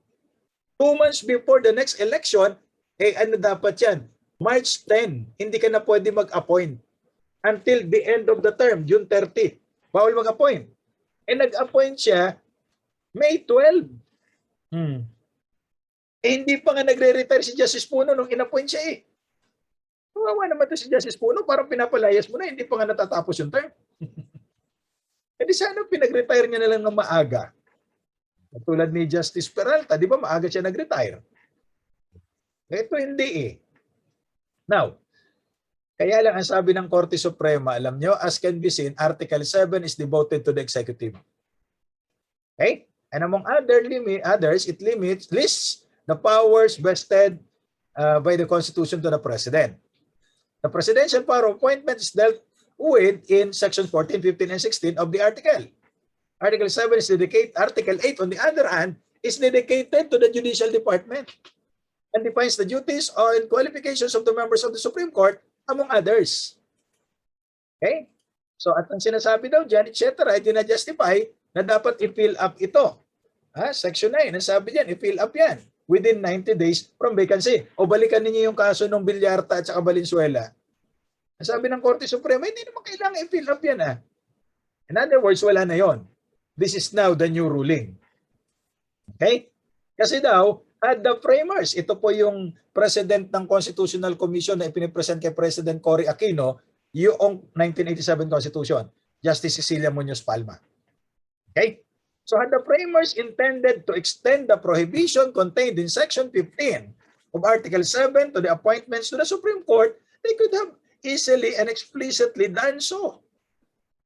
2 months before the next election, ano dapat yan? March 10, hindi ka na pwede mag-appoint. Until the end of the term, June 30. Bawal mag-appoint. Nag-appoint siya May 12. Hindi pa nga nagre-retire si Justice Puno nung in-appoint siya Kawawa naman ito si Justice Puno, parang pinapalayas mo na, hindi pa nga natatapos yung term. Di sana pinag-retire niya na lang ng maaga. Tulad ni Justice Peralta, di ba maaga siya nag-retire? Ito hindi Now, kaya lang ang sabi ng Korte Suprema, alam nyo, as can be seen, Article 7 is devoted to the executive. Okay? And among others, it lists the powers vested by the Constitution to the President. The presidential power of appointment is dealt with in sections 14, 15, and 16 of the article. Article 7 is dedicated. Article 8, on the other hand, is dedicated to the Judicial Department and defines the duties and qualifications of the members of the Supreme Court, among others. Okay? So, at ang sinasabi daw dyan, etc., ay dinajustify na dapat i-fill up ito. Section 9, ang sabi dyan, i-fill up yan within 90 days from vacancy. O balikan ninyo yung kaso ng Villarta at saka Valenzuela. Ang sabi ng Korte Suprema, hindi naman kailangan i-fill up yan. In other words, wala na yon. This is now the new ruling. Okay? Kasi daw, at the framers, ito po yung president ng Constitutional Commission na ipinipresent kay President Cory Aquino, yung 1987 Constitution, Justice Cecilia Muñoz Palma. Okay? So had the framers intended to extend the prohibition contained in Section 15 of Article 7 to the appointments to the Supreme Court, they could have easily and explicitly done so.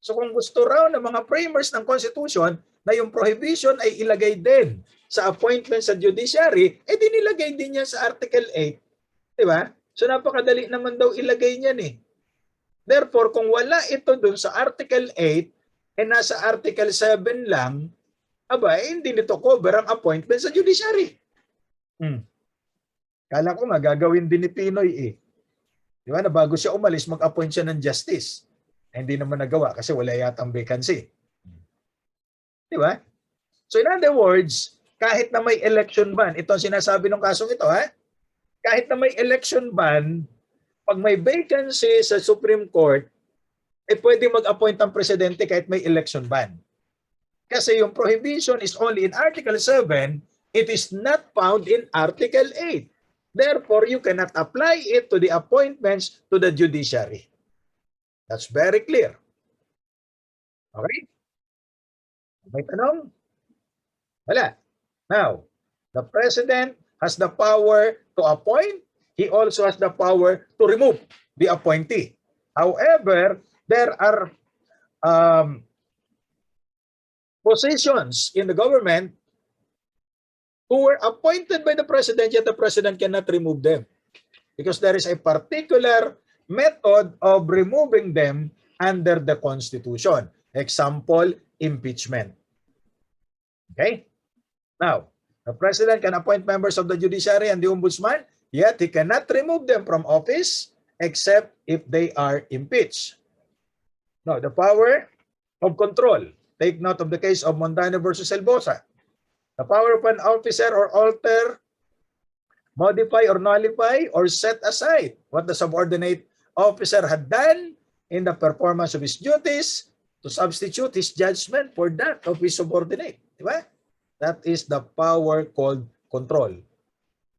So kung gusto raw ng mga framers ng Constitution na yung prohibition ay ilagay din sa appointment sa judiciary, dinilagay din niya sa Article 8. Diba? So napakadali naman daw ilagay niyan Therefore, kung wala ito dun sa Article 8, nasa Article 7 lang, hindi nito cover ang appointment sa judiciary. Kala ko gagawin din ni Pinoy Di ba? Na bago siya umalis, mag-appoint siya ng justice. Hindi naman nagawa kasi wala yatang vacancy. Di ba? So in other words, kahit na may election ban, ito ang sinasabi ng kasong ito, ha? Kahit na may election ban, pag may vacancy sa Supreme Court, pwede mag-appoint ang presidente kahit may election ban. Kasi yung prohibition is only in Article 7, it is not found in Article 8. Therefore, you cannot apply it to the appointments to the judiciary. That's very clear. Okay? May tanong? Wala. Now, the president has the power to appoint. He also has the power to remove the appointee. However, there are positions in the government who were appointed by the president, yet the president cannot remove them because there is a particular method of removing them under the Constitution. Example, impeachment. Okay? Now, the president can appoint members of the judiciary and the ombudsman, yet he cannot remove them from office except if they are impeached. Now, the power of control. Take note of the case of Mondano versus Elbosa. The power of an officer or alter, modify or nullify or set aside what the subordinate officer had done in the performance of his duties to substitute his judgment for that of his subordinate. Diba? That is the power called control.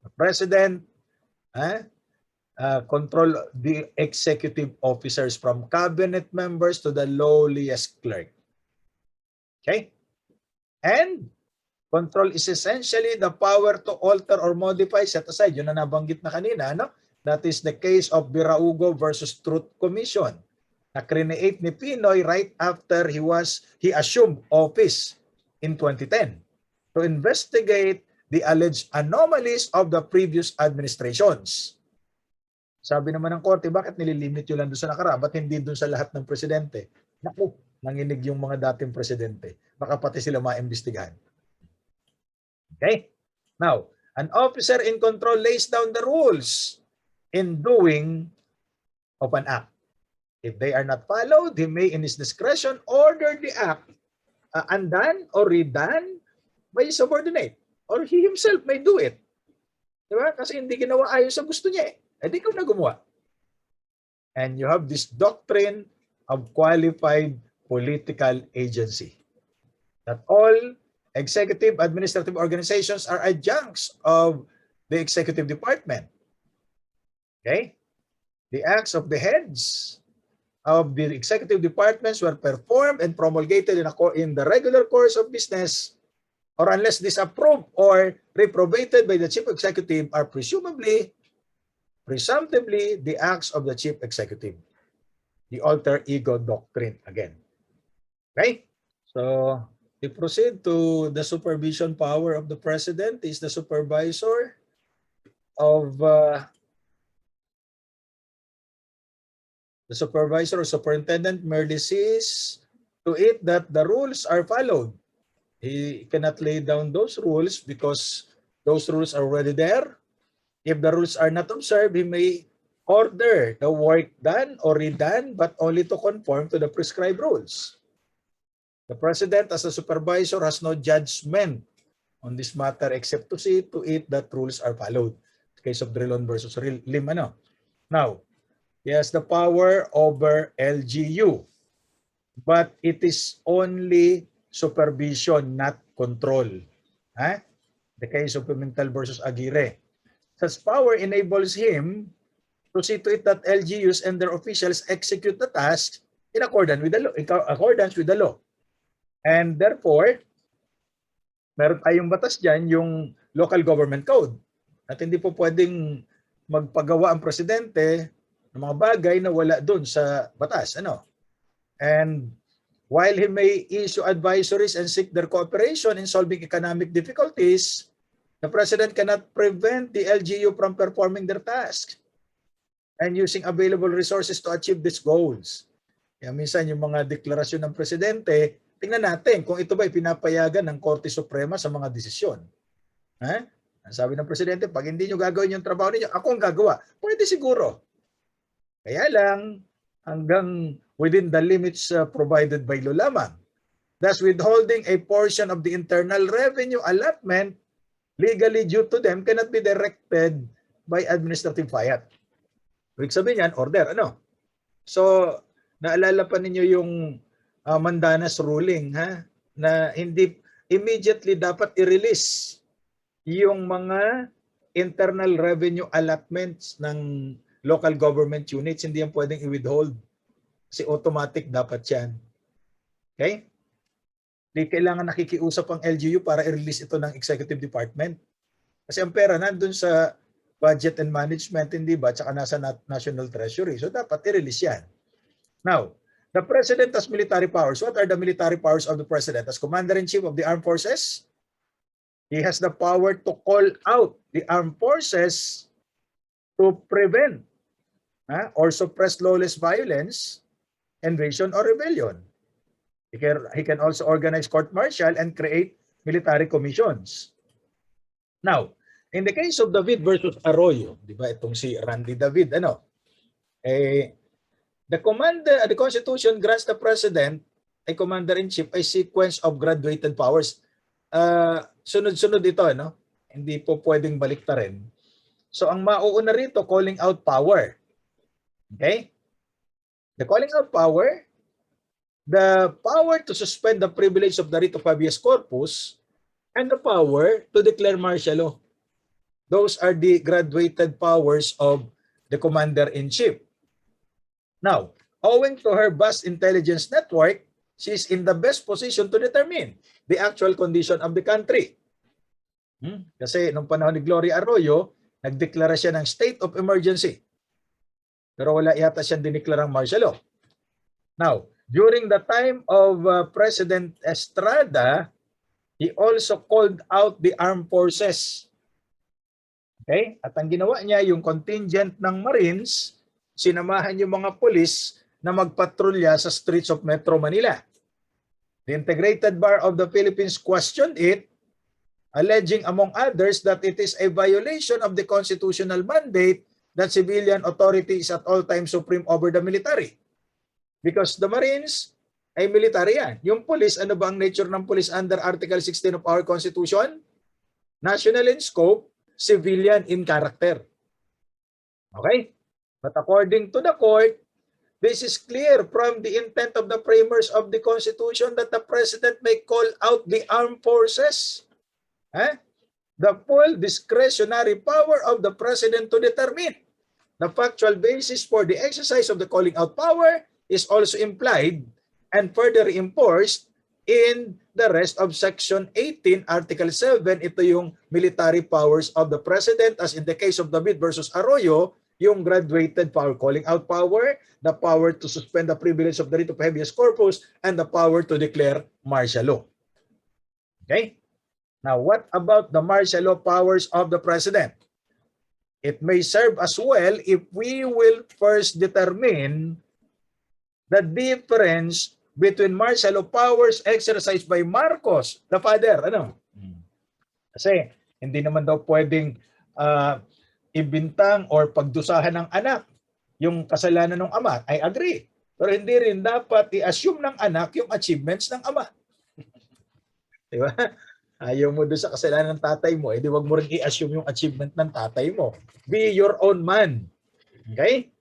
The president control the executive officers from cabinet members to the lowliest clerk. Okay? And control is essentially the power to alter or modify, set aside. Yun na nabanggit na kanina, no? That is the case of Biraugo versus Truth Commission. Na-create ni Pinoy right after he assumed office in 2010 to investigate the alleged anomalies of the previous administrations. Sabi naman ng korte, bakit nililimit yun lang doon sa nakarapat, hindi doon sa lahat ng presidente? Naku, nanginig yung mga dating presidente. Baka pati sila maimbestigahan. Okay? Now, an officer in control lays down the rules in doing of an act. If they are not followed, he may in his discretion order the act undone or redone by his subordinate. Or he himself may do it. Diba? Kasi hindi ginawa ayon sa gusto niya eh. Di ikaw na gumawa. And you have this doctrine of qualified political agency. That all executive administrative organizations are adjuncts of the executive department. Okay? The acts of the heads of the executive departments were performed and promulgated in the regular course of business, or unless disapproved or reprobated by the chief executive, are presumptively the acts of the chief executive. The alter ego doctrine again. Okay? So, we proceed to the supervision power of the president. Is the supervisor of the supervisor or superintendent merely sees to it that the rules are followed. He cannot lay down those rules because those rules are already there. If the rules are not observed, he may order the work done or redone, but only to conform to the prescribed rules. The president as a supervisor has no judgment on this matter except to see to it that rules are followed. The case of Drilon versus Lim. Now, he has the power over LGU, but it is only supervision, not control. The case of Pimentel versus Aguirre. Such power enables him to see to it that LGUs and their officials execute the task in accordance with the law. And therefore, meron tayong batas dyan, yung local government code. At hindi po pwedeng magpagawa ang presidente ng mga bagay na wala doon sa batas. And while he may issue advisories and seek their cooperation in solving economic difficulties, the president cannot prevent the LGU from performing their tasks and using available resources to achieve these goals. Kaya minsan yung mga deklarasyon ng presidente, tingnan natin kung ito ba pinapayagan ng Korte Suprema sa mga desisyon. Sabi ng presidente, pag hindi nyo gagawin yung trabaho ninyo, ako ang gagawa. Pwede siguro. Kaya lang, hanggang within the limits provided by law lamang. Thus, withholding a portion of the internal revenue allotment legally due to them cannot be directed by administrative fiat. Ibig sabihin yan, order. Ano? So, naalala pa ninyo yung Mandanas ruling, ha? Na hindi immediately dapat i-release yung mga internal revenue allotments ng local government units. Hindi yan pwedeng i-withhold. Kasi automatic dapat yan. Okay? Di kailangan nakikiusap ang LGU para i-release ito ng executive department. Kasi ang pera nandun sa budget and management, hindi ba? Tsaka nasa national treasury. So dapat i-release yan. Now, the president has military powers. What are the military powers of the president? As commander-in-chief of the armed forces, he has the power to call out the armed forces to prevent or suppress lawless violence, invasion, or rebellion. He can also organize court-martial and create military commissions. Now, in the case of David versus Arroyo, di ba itong si Randy David, the Constitution grants the President a Commander-in-Chief a sequence of graduated powers. Sunod-sunod ito, no? Hindi po pwedeng baliktarin. So, ang mauuna rito, calling out power. Okay? The calling out power, the power to suspend the privilege of the writ of habeas corpus, and the power to declare martial law. Those are the graduated powers of the Commander-in-Chief. Now, owing to her vast intelligence network, she is in the best position to determine the actual condition of the country. Kasi nung panahon ni Gloria Arroyo, nagdeklara siya ng state of emergency. Pero wala yata siyang dineklarang martial law. Now, during the time of President Estrada, he also called out the armed forces. Okay? At ang ginawa niya, yung contingent ng Marines, sinamahan yung mga pulis na magpatrolya sa streets of Metro Manila. The Integrated Bar of the Philippines questioned it, alleging among others that it is a violation of the constitutional mandate that civilian authority is at all times supreme over the military. Because the Marines ay military yan. Yung police, ano ba ang nature ng police under Article 16 of our Constitution? National in scope, civilian in character. Okay? But according to the court, this is clear from the intent of the framers of the Constitution that the President may call out the armed forces. The full discretionary power of the President to determine the factual basis for the exercise of the calling out power is also implied and further reinforced in the rest of Section 18, Article 7. Ito yung military powers of the President, as in the case of David versus Arroyo, yung graduated power, calling out power, the power to suspend the privilege of the writ of habeas corpus, and the power to declare martial law. Okay? Now, what about the martial law powers of the President? It may serve as well if we will first determine the difference between martial law powers exercised by Marcos, the father. Kasi hindi naman daw pwedeng ibintang or pagdusahan ng anak yung kasalanan ng ama. I agree. Pero hindi rin dapat i-assume ng anak yung achievements ng ama. Di ba? Ayaw mo doon sa kasalanan ng tatay mo, di wag mo rin i-assume yung achievement ng tatay mo. Be your own man. Okay?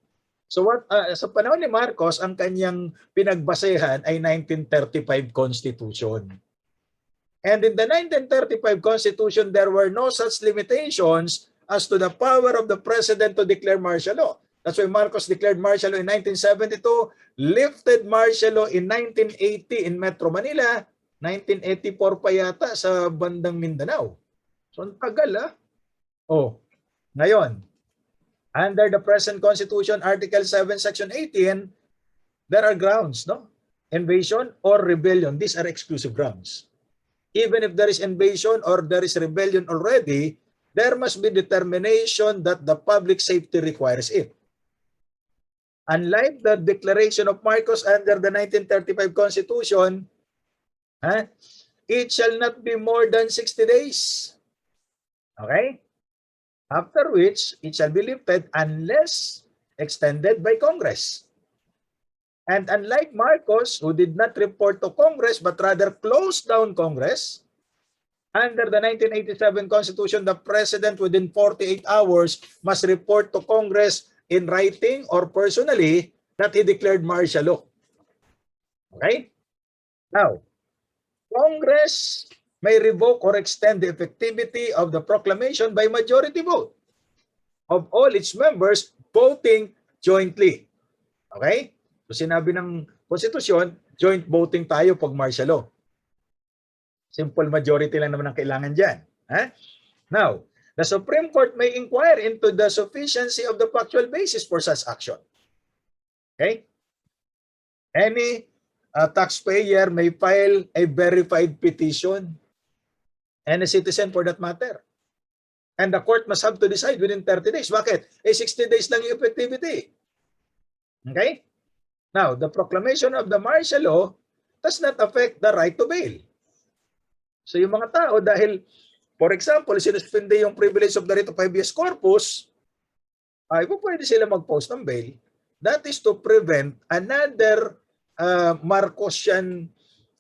So what sa panahon ni Marcos, ang kanyang pinagbasehan ay 1935 Constitution. And in the 1935 Constitution, there were no such limitations as to the power of the President to declare martial law. That's why Marcos declared martial law in 1972, lifted martial law in 1980 in Metro Manila, 1984 pa yata sa bandang Mindanao. So ang tagal ngayon, under the present Constitution, Article 7, Section 18, there are grounds, no? Invasion or rebellion. These are exclusive grounds. Even if there is invasion or there is rebellion already, there must be determination that the public safety requires it. Unlike the declaration of Marcos under the 1935 Constitution, it shall not be more than 60 days. Okay? After which, it shall be lifted unless extended by Congress. And unlike Marcos, who did not report to Congress but rather closed down Congress, under the 1987 Constitution, the President within 48 hours must report to Congress in writing or personally that he declared martial law. Okay? Now, Congress may revoke or extend the effectivity of the proclamation by majority vote of all its members voting jointly. Okay? So sinabi ng Konstitusyon, joint voting tayo pag martial law. Simple majority lang naman ang kailangan dyan. Now, the Supreme Court may inquire into the sufficiency of the factual basis for such action. Okay? Any taxpayer may file a verified petition, any citizen for that matter. And the court must have to decide within 30 days. Bakit? 60 days lang yung effectivity. Okay? Now, the proclamation of the martial law does not affect the right to bail. So yung mga tao, dahil, for example, sinuspende yung privilege of the writ of habeas corpus, ay pwede sila mag-post ng bail. That is to prevent another Marcosian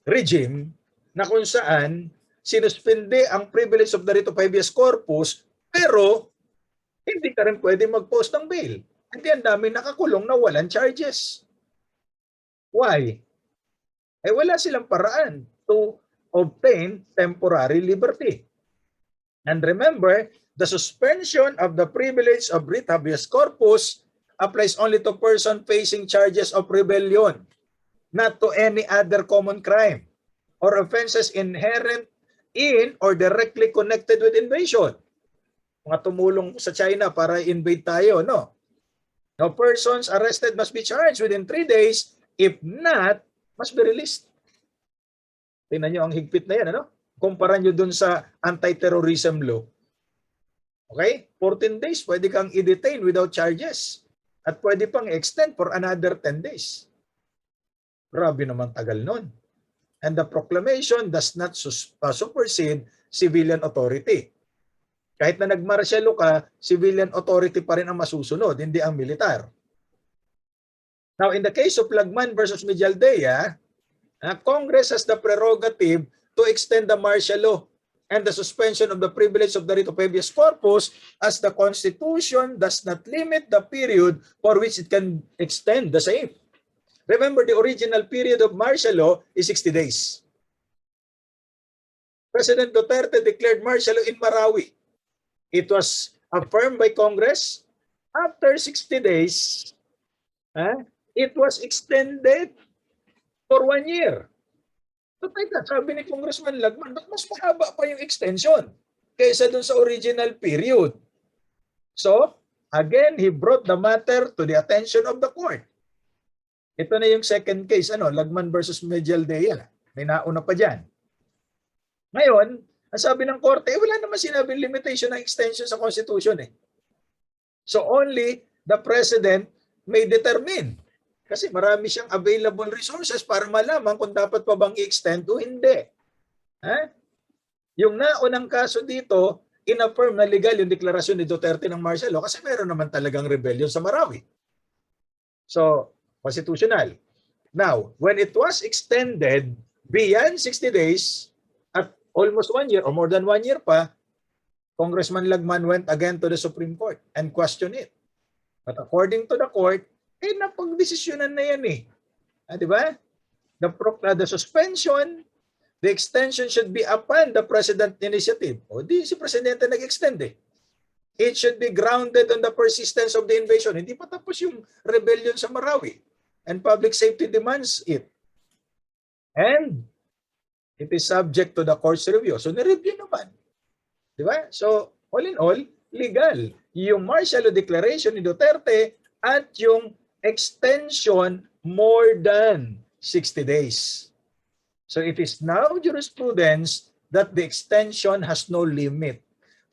regime na kung saan sinuspende ang privilege of the writ of habeas corpus, pero hindi ka rin pwede mag-post ng bail. Hindi ang dami nakakulong na walang charges. Why? Eh wala silang paraan to obtain temporary liberty. And remember, the suspension of the privilege of writ habeas corpus applies only to person facing charges of rebellion, not to any other common crime or offenses inherent in or directly connected with invasion. Mga tumulong sa China para invade tayo, no? Now, persons arrested must be charged within 3 days. If not, must be released. Tingnan nyo ang higpit na yan, ano? Kumpara nyo dun sa anti-terrorism law. Okay? 14 days, pwede kang i-detain without charges. At pwede pang extend for another 10 days. Grabe naman tagal nun. And the proclamation does not supersede civilian authority. Kahit na nag-martial law ka, civilian authority pa rin ang masusunod, hindi ang militar. Now, in the case of Lagman versus Medialdea, Congress has the prerogative to extend the martial law and the suspension of the privilege of the writ of habeas corpus, as the Constitution does not limit the period for which it can extend the same. Remember, the original period of martial law is 60 days. President Duterte declared martial law in Marawi. It was affirmed by Congress. After 60 days, it was extended for 1 year. So, sabi ni Congressman Lagman, mas mahaba pa yung extension kaysa dun sa original period. So, again, he brought the matter to the attention of the court. Ito na yung second case, Lagman versus Medialdea. May nauna pa dyan. Ngayon, ang sabi ng korte, wala naman sinabing limitation ng extension sa Constitution. So, only the President may determine. Kasi marami siyang available resources para malaman kung dapat pa bang i-extend o hindi. Yung naunang kaso dito, in-affirm na legal yung deklarasyon ni Duterte ng martial law kasi meron naman talagang rebellion sa Marawi. So, constitutional. Now, when it was extended beyond 60 days, at almost 1 year or more than 1 year pa, Congressman Lagman went again to the Supreme Court and questioned it. But according to the court, napagdesisyonan na yan di ba? The suspension, the extension should be upon the President initiative. O di si Presidente nag-extend It should be grounded on the persistence of the invasion. Hindi pa tapos yung rebellion sa Marawi. And public safety demands it. And it is subject to the court's review. So nireview naman. Di ba? So all in all, legal. Yung martial law declaration ni Duterte at yung extension more than 60 days. So it is now jurisprudence that the extension has no limit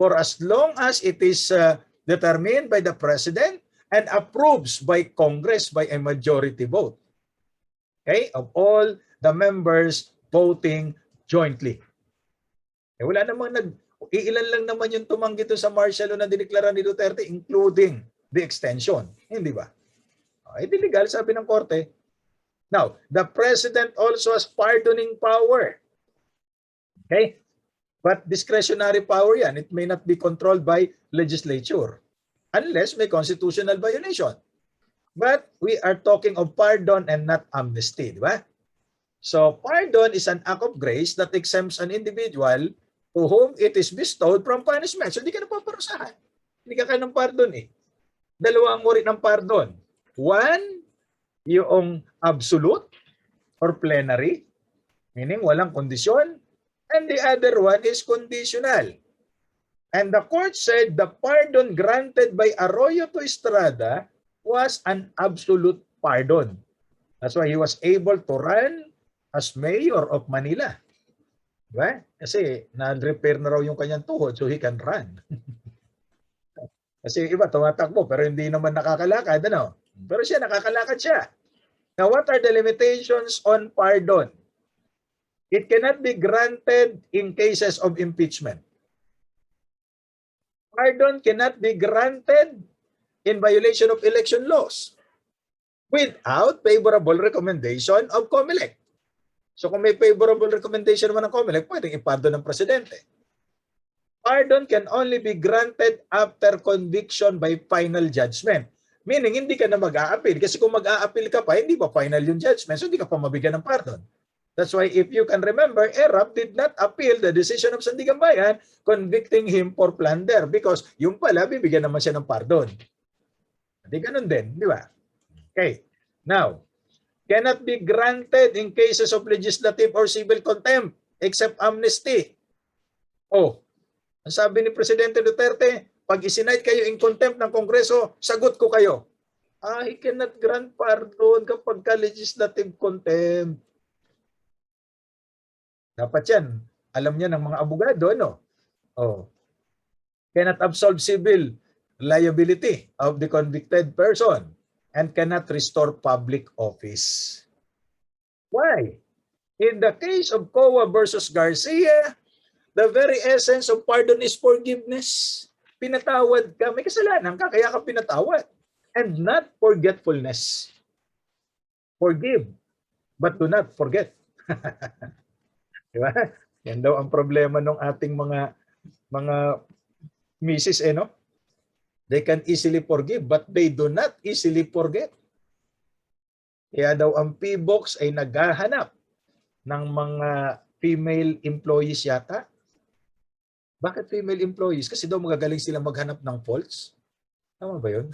for as long as it is determined by the President and approves by Congress by a majority vote. Okay? Of all the members voting jointly. Wala namang ilan lang naman yung tumanggi sa martial law na dineklara ni Duterte, including the extension. Hindi ba? Ito legal, sabi ng korte. Now, the President also has pardoning power. Okay? But discretionary power yan. It may not be controlled by legislature unless may constitutional violation. But we are talking of pardon and not amnesty, di ba? So pardon is an act of grace that exempts an individual to whom it is bestowed from punishment. So hindi ka napaparusahan. Hindi ka ng pardon eh. Dalawa ang uri ng pardon. One, yung absolute or plenary, meaning walang kondisyon. And the other one is conditional. And the court said the pardon granted by Arroyo to Estrada was an absolute pardon. That's why he was able to run as mayor of Manila. Diba? Kasi na-repair na raw yung kanyang tuhod so he can run. Kasi iba tumatakbo pero hindi naman nakakalakad. Ano? Pero siya, nakakalakad siya. Now, what are the limitations on pardon? It cannot be granted in cases of impeachment. Pardon cannot be granted in violation of election laws without favorable recommendation of COMELEC. So kung may favorable recommendation naman ng COMELEC, pwedeng ipardon ng presidente. Pardon can only be granted after conviction by final judgment. Meaning, hindi ka na mag-a-appeal. Kasi kung mag-a-appeal ka pa, hindi pa final yung judgment. So hindi ka pa mabigyan ng pardon. That's why if you can remember, Erap did not appeal the decision of Sandigan Bayan convicting him for plunder because yung pala, bibigyan naman siya ng pardon. Hindi ganun din, di ba? Okay. Now, cannot be granted in cases of legislative or civil contempt except amnesty. Oh, ang sabi ni Presidente Duterte, pag isinite kayo in contempt ng Kongreso, sagot ko kayo. He cannot grant pardon kapag ka legislative contempt. Dapat yan. Alam niya ng mga abogado, no? Oh. Cannot absolve civil liability of the convicted person and cannot restore public office. Why? In the case of COA versus Garcia, the very essence of pardon is forgiveness. Pinatawad ka, may kasalanan ka, kaya ka pinatawad. And not forgetfulness. Forgive, but do not forget. Diba? Yan daw ang problema ng ating mga misis, no? They can easily forgive, but they do not easily forget. Kaya daw ang PBOX ay naghahanap ng mga female employees yata. Bakit female employees? Kasi daw magagaling sila maghanap ng faults. Tama ba yun?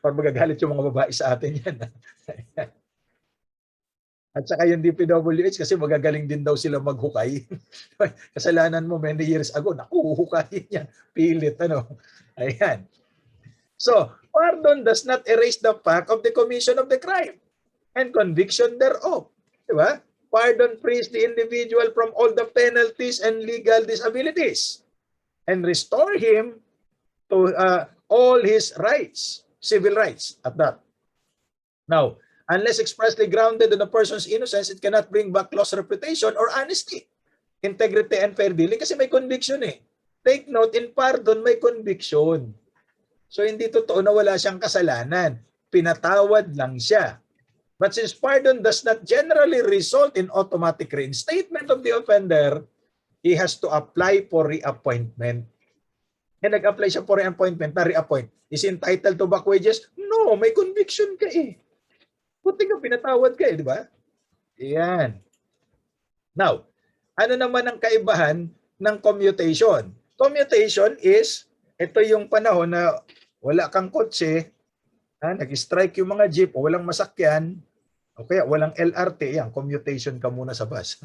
Parang magagalit yung mga babae sa atin yan. At saka yung DPWH kasi magagaling din daw sila maghukay. Kasalanan mo many years ago, naku, hukayin yan. Pilit, ano. Ayan. So, pardon does not erase the fact of the commission of the crime and conviction thereof. Diba? Pardon frees the individual from all the penalties and legal disabilities and restore him to all his rights, civil rights at that. Now, unless expressly grounded on a person's innocence, it cannot bring back lost reputation or honesty, integrity, and fair dealing kasi may conviction eh. Take note, in pardon, may conviction. So hindi totoo na wala siyang kasalanan. Pinatawad lang siya. But since pardon does not generally result in automatic reinstatement of the offender, he has to apply for reappointment. And nag-apply siya for reappointment, na-reappoint. Is he entitled to back wages? No, may conviction ka eh. Buti ka, pinatawad ka eh, di ba? Yan. Now, ano naman ang kaibahan ng commutation? Commutation is, ito yung panahon na wala kang kotse, nag-strike yung mga jeep o walang masakyan, o kaya walang LRT, yan, commutation ka muna sa bus.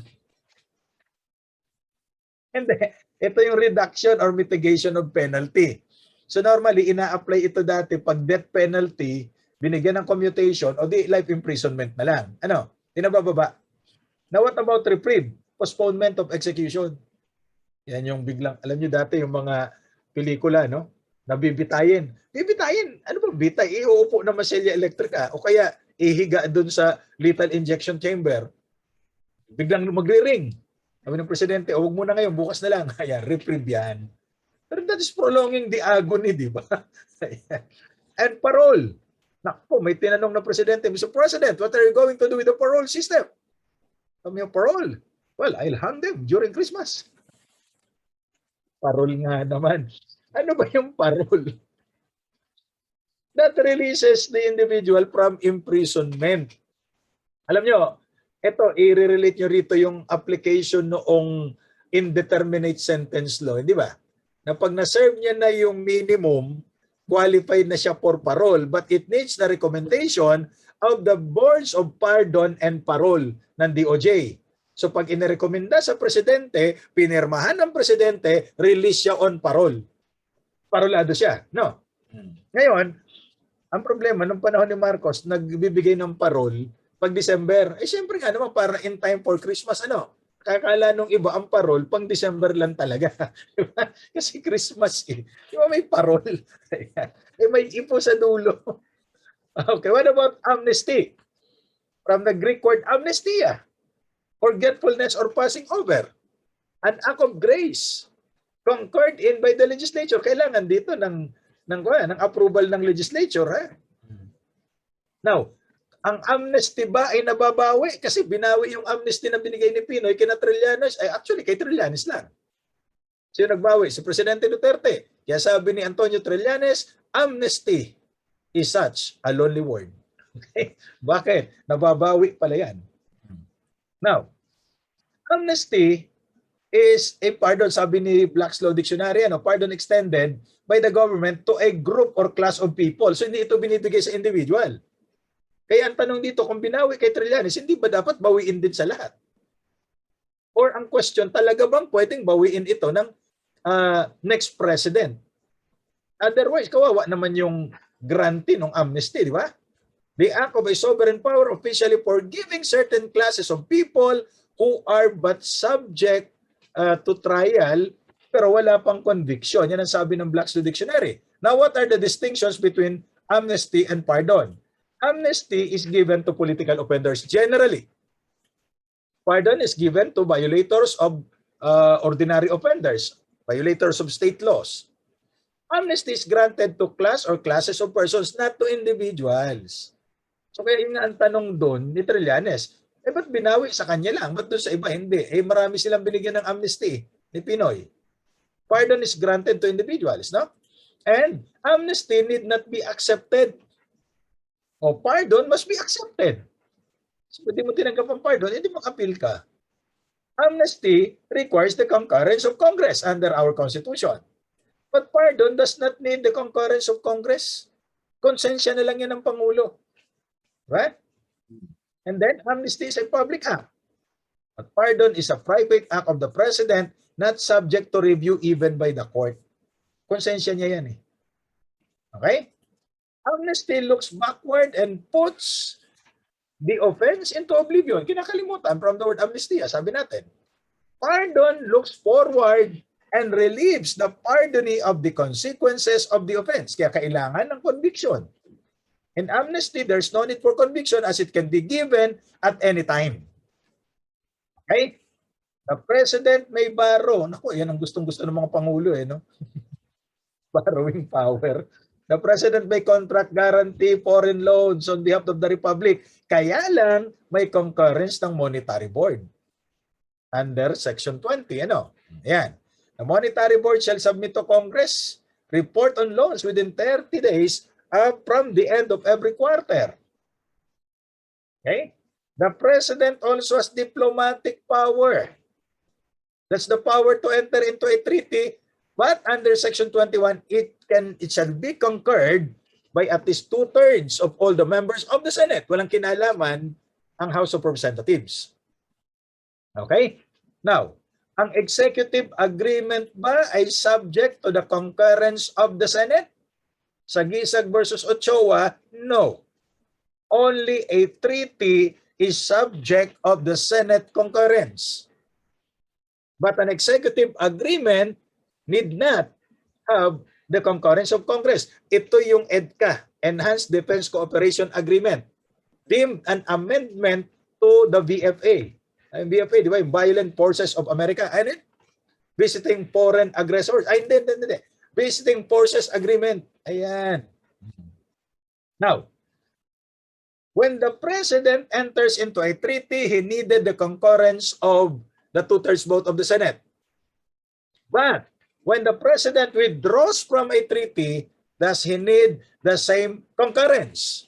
And then, ito yung reduction or mitigation of penalty. So normally, ina-apply ito dati pag death penalty, binigyan ng commutation o di life imprisonment na lang. Ano? Tinabababa. Now what about reprieve? Postponement of execution. Yan yung biglang, alam nyo dati yung mga pelikula, no? Nabibitayin. Bibitayin. Ano ba? Bitay. Iuupo na masilya elektrika o kaya ihiga dun sa lethal injection chamber. Biglang magre-ring. Sabi ng presidente, huwag muna ngayon, bukas na lang. Ayan, reprieve yan. Pero that is prolonging the agony, di ba? and parole. Naku, may tinanong na presidente, Mr. President, what are you going to do with the parole system? Sabi niya, parole. Well, I'll hang them during Christmas. Parole nga naman. Ano ba yung parole? That releases the individual from imprisonment. Alam nyo, ito, i-relate nyo rito yung application noong indeterminate sentence law, hindi ba? Na pag na-serve niya na yung minimum, qualified na siya for parole, but it needs the recommendation of the boards of pardon and parole ng DOJ. So pag inirekomenda sa presidente, pinirmahan ng presidente, release siya on parole. Parolado siya, no? Ngayon, ang problema, nung panahon ni Marcos, nagbibigay ng parole pag December. Eh, siyempre nga naman, para in time for Christmas, ano? Kakala nung iba ang parole, pang December lang talaga. Diba? Kasi Christmas eh. Diba may parole? Eh, may ipo sa dulo. Okay, what about amnesty? From the Greek word amnestia, forgetfulness or passing over. An act of grace concurred in by the legislature. Kailangan dito ng approval ng legislature. Now, ang amnesty ba ay nababawi? Kasi binawi yung amnesty na binigay ni Pinoy kina Trillanes. Ay actually, kay Trillanes lang. Sino nagbawi? Si Presidente Duterte. Kaya sabi ni Antonio Trillanes, amnesty is such a lonely word. Okay? Bakit? Nababawi pala yan. Now, amnesty is a pardon, sabi ni Black's Law Dictionary, pardon extended by the government to a group or class of people. So hindi ito binibigay sa individual. Kaya ang tanong dito, kung binawi kay Trillanes, hindi ba dapat bawiin din sa lahat? Or ang question, talaga bang pwedeng bawiin ito ng next president? Otherwise, kawawa naman yung grantee ng amnesty, di ba? The act of a sovereign power officially forgiving certain classes of people who are but subject to trial pero wala pang conviction. Yan ang sabi ng Black's Law Dictionary. Now, what are the distinctions between amnesty and pardon? Amnesty is given to political offenders generally. Pardon is given to violators of ordinary offenders, violators of state laws. Amnesty is granted to class or classes of persons, not to individuals. So kaya yung ang tanong doon ni Trillanes, ba't binawi sa kanya lang? Ba't doon sa iba hindi? Marami silang binigyan ng amnesty ni Pinoy. Pardon is granted to individuals, no? And amnesty need not be accepted. O pardon must be accepted. So hindi mo tinanggap ang pardon, hindi makapil ka. Amnesty requires the concurrence of Congress under our Constitution. But pardon does not need the concurrence of Congress. Konsensya na lang yan ng Pangulo. Right? And then, amnesty is a public act. But pardon is a private act of the President not subject to review even by the court. Konsensya niya yan eh. Okay? Amnesty looks backward and puts the offense into oblivion. Kinakalimutan from the word amnesty, sabi natin. Pardon looks forward and relieves the pardonee of the consequences of the offense. Kaya kailangan ng conviction. In amnesty, there's no need for conviction as it can be given at any time. Okay? The President may borrow. Naku, yan ang gustong-gusto ng mga Pangulo no? Borrowing power. The President may contract guarantee foreign loans on behalf of the Republic. Kaya lang may concurrence ng Monetary Board under Section 20. Yan. The Monetary Board shall submit to Congress report on loans within 30 days from the end of every quarter. Okay? The President also has diplomatic power. That's the power to enter into a treaty. But under Section 21, it shall be concurred by at least 2/3 of all the members of the Senate. Walang kinalaman ang House of Representatives. Okay? Now, ang executive agreement ba ay subject to the concurrence of the Senate? Sa Gisag versus Ochoa, no. Only a treaty is subject of the Senate concurrence. But an executive agreement need not have the concurrence of Congress. Ito yung EDCA, Enhanced Defense Cooperation Agreement, deemed an amendment to the VFA. Ang VFA, di ba? Yung Violent Forces of America. Ano yun? Visiting Foreign Aggressors. Ay, hindi. Visiting Forces Agreement. Ayan. Now, when the President enters into a treaty, he needed the concurrence of the two-thirds vote of the Senate. But when the President withdraws from a treaty, does he need the same concurrence?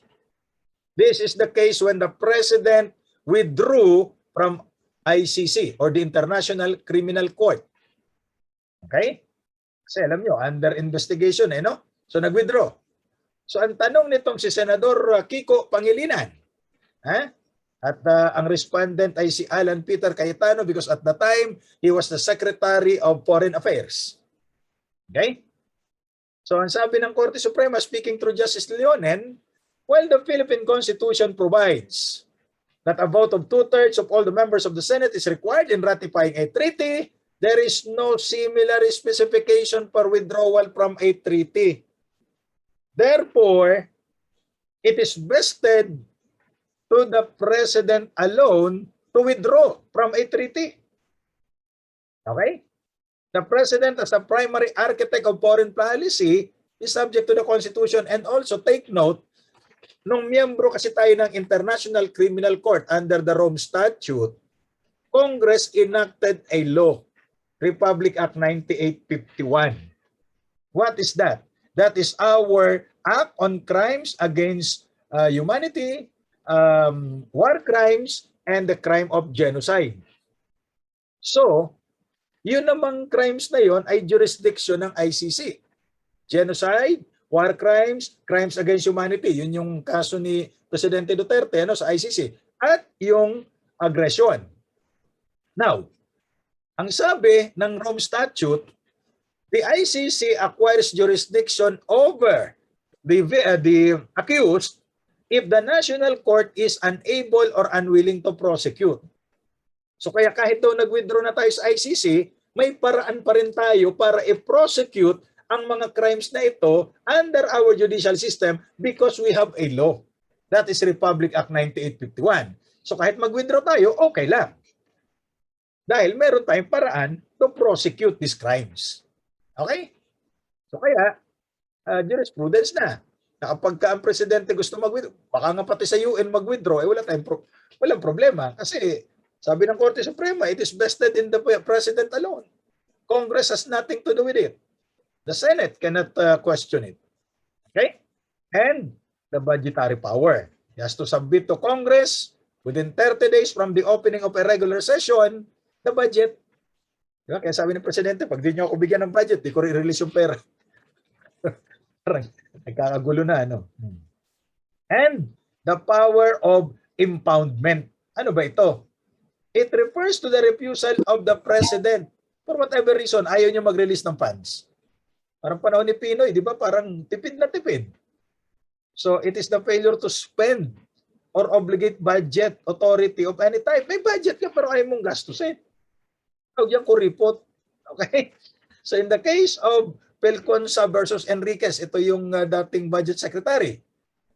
This is the case when the President withdrew from ICC or the International Criminal Court. Okay? Kasi alam nyo, under investigation no? So nag-withdraw. So ang tanong nitong si Senador Kiko Pangilinan, at ang respondent ay si Alan Peter Cayetano because at the time, he was the Secretary of Foreign Affairs. Okay? So ang sabi ng Korte Suprema, speaking through Justice Leonen, while the Philippine Constitution provides that a vote of two-thirds of all the members of the Senate is required in ratifying a treaty, there is no similar specification for withdrawal from a treaty. Therefore, it is vested to the President alone to withdraw from a treaty. Okay? The President as a primary architect of foreign policy is subject to the Constitution, and also take note, nung miyembro kasi tayo ng International Criminal Court under the Rome Statute, Congress enacted a law, Republic Act 9851. What is that? That is our act on crimes against humanity, war crimes, and the crime of genocide. So, yun namang crimes na yon ay jurisdiction ng ICC. Genocide, war crimes, crimes against humanity. Yun yung kaso ni Presidente Duterte sa ICC. At yung aggression. Now, ang sabi ng Rome Statute, the ICC acquires jurisdiction over the accused if the national court is unable or unwilling to prosecute. So kaya kahit daw nag-withdraw na tayo sa ICC, may paraan pa rin tayo para i-prosecute ang mga crimes na ito under our judicial system because we have a law. That is Republic Act 9851. So kahit mag-withdraw tayo, okay lang. Dahil meron tayong paraan to prosecute these crimes. Okay? So kaya, jurisprudence na. Kapag ang presidente gusto mag-withdraw, baka nga pati sa UN mag-withdraw, walang problema. Kasi sabi ng Korte Suprema, it is vested in the president alone. Congress has nothing to do with it. The Senate cannot question it. Okay? And the budgetary power. He has to submit to Congress within 30 days from the opening of a regular session, the budget. Diba? Kaya sabi ng Presidente, pag di nyo ako bigyan ng budget, di ko re-release yung pera. Parang nagkakagulo na. And the power of impoundment. Ano ba ito? It refers to the refusal of the President. For whatever reason, ayaw niya mag-release ng funds. Parang panahon ni Pinoy, di ba? Parang tipid na tipid. So it is the failure to spend or obligate budget authority of any type. May budget ka pero ayaw mong gastusin. Tawag yan kuripot. Okay? So in the case of Pelconsa versus Enriquez, ito yung dating budget secretary.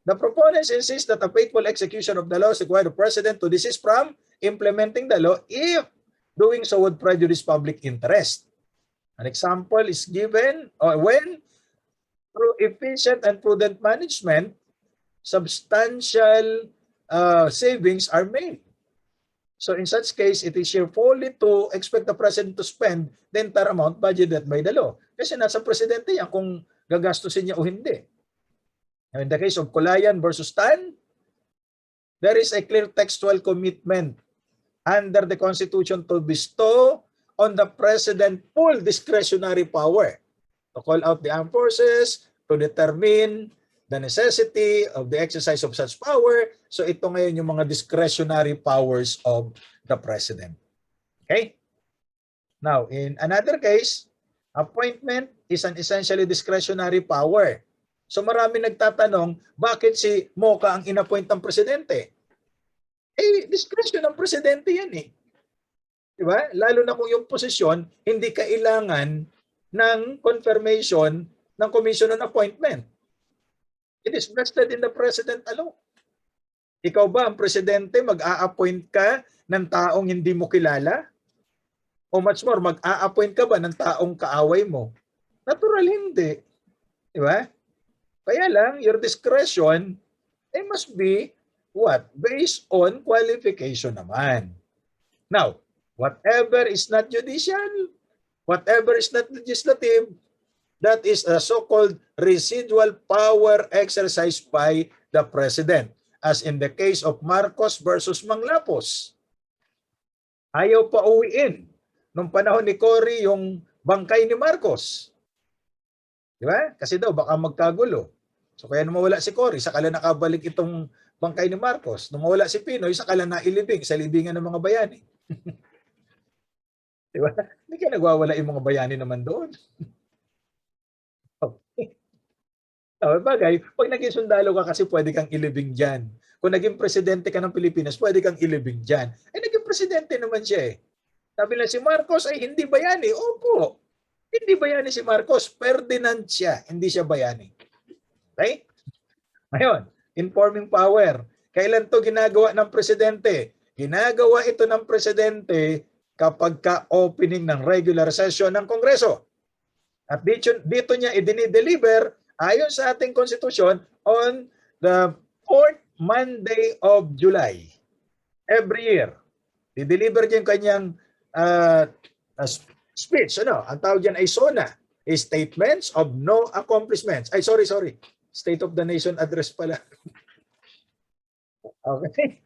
The proponents insist that a faithful execution of the law requires the President to desist from implementing the law if doing so would prejudice public interest. An example is given when, through efficient and prudent management, substantial savings are made. So in such case, it is folly to expect the President to spend the entire amount budgeted by the law. Kasi nasa Presidente yan kung gagastusin niya o hindi. Now, in the case of Colayan versus Tan, there is a clear textual commitment under the Constitution to bestow on the President full discretionary power to call out the armed forces, to determine the necessity of the exercise of such power. So ito ngayon yung mga discretionary powers of the President. Okay? Now, in another case, appointment is an essentially discretionary power. So marami nagtatanong, bakit si Moca ang inappoint ng Presidente? Discretion ng Presidente yan eh. Diba? Lalo na kung yung posisyon, hindi kailangan ng confirmation ng Commission on Appointment. It is vested in the President alone. Ikaw ba, ang Presidente, mag-a-appoint ka ng taong hindi mo kilala? O much more, mag-a-appoint ka ba ng taong kaaway mo? Natural, hindi. Diba? Kaya lang, your discretion They must be what? Based on qualification naman. Now, whatever is not judicial, whatever is not legislative, that is a so-called residual power exercised by the President. As in the case of Marcos versus Manglapos. Ayaw pa uwiin nung panahon ni Cory yung bangkay ni Marcos. Di ba? Kasi daw baka magkagulo. So kaya nung mawala si Cory, saka lang nakabalik itong bangkay ni Marcos. Nung mawala si Pinoy, saka lang nailibing sa libingan ng mga bayani. Di ba? Hindi ka nagwawala yung mga bayani naman doon. Bagay, pag naging sundalo ka kasi pwede kang ilibing dyan. Kung naging presidente ka ng Pilipinas, pwede kang ilibing dyan. Naging presidente naman siya eh. Sabi lang si Marcos ay hindi bayani. Opo, hindi bayani si Marcos. Ferdinand siya, hindi siya bayani. Okay? Ngayon, informing power. Kailan to ginagawa ng presidente? Ginagawa ito ng presidente kapag ka-opening ng regular session ng Kongreso. At dito niya i-deliver ayon sa ating konstitusyon on the 4th Monday of July. Every year. I-deliver niya yung kanyang speech. Ang tawag dyan ay SONA. Statements of No Accomplishments. Ay, sorry. State of the Nation Address pala. Okay.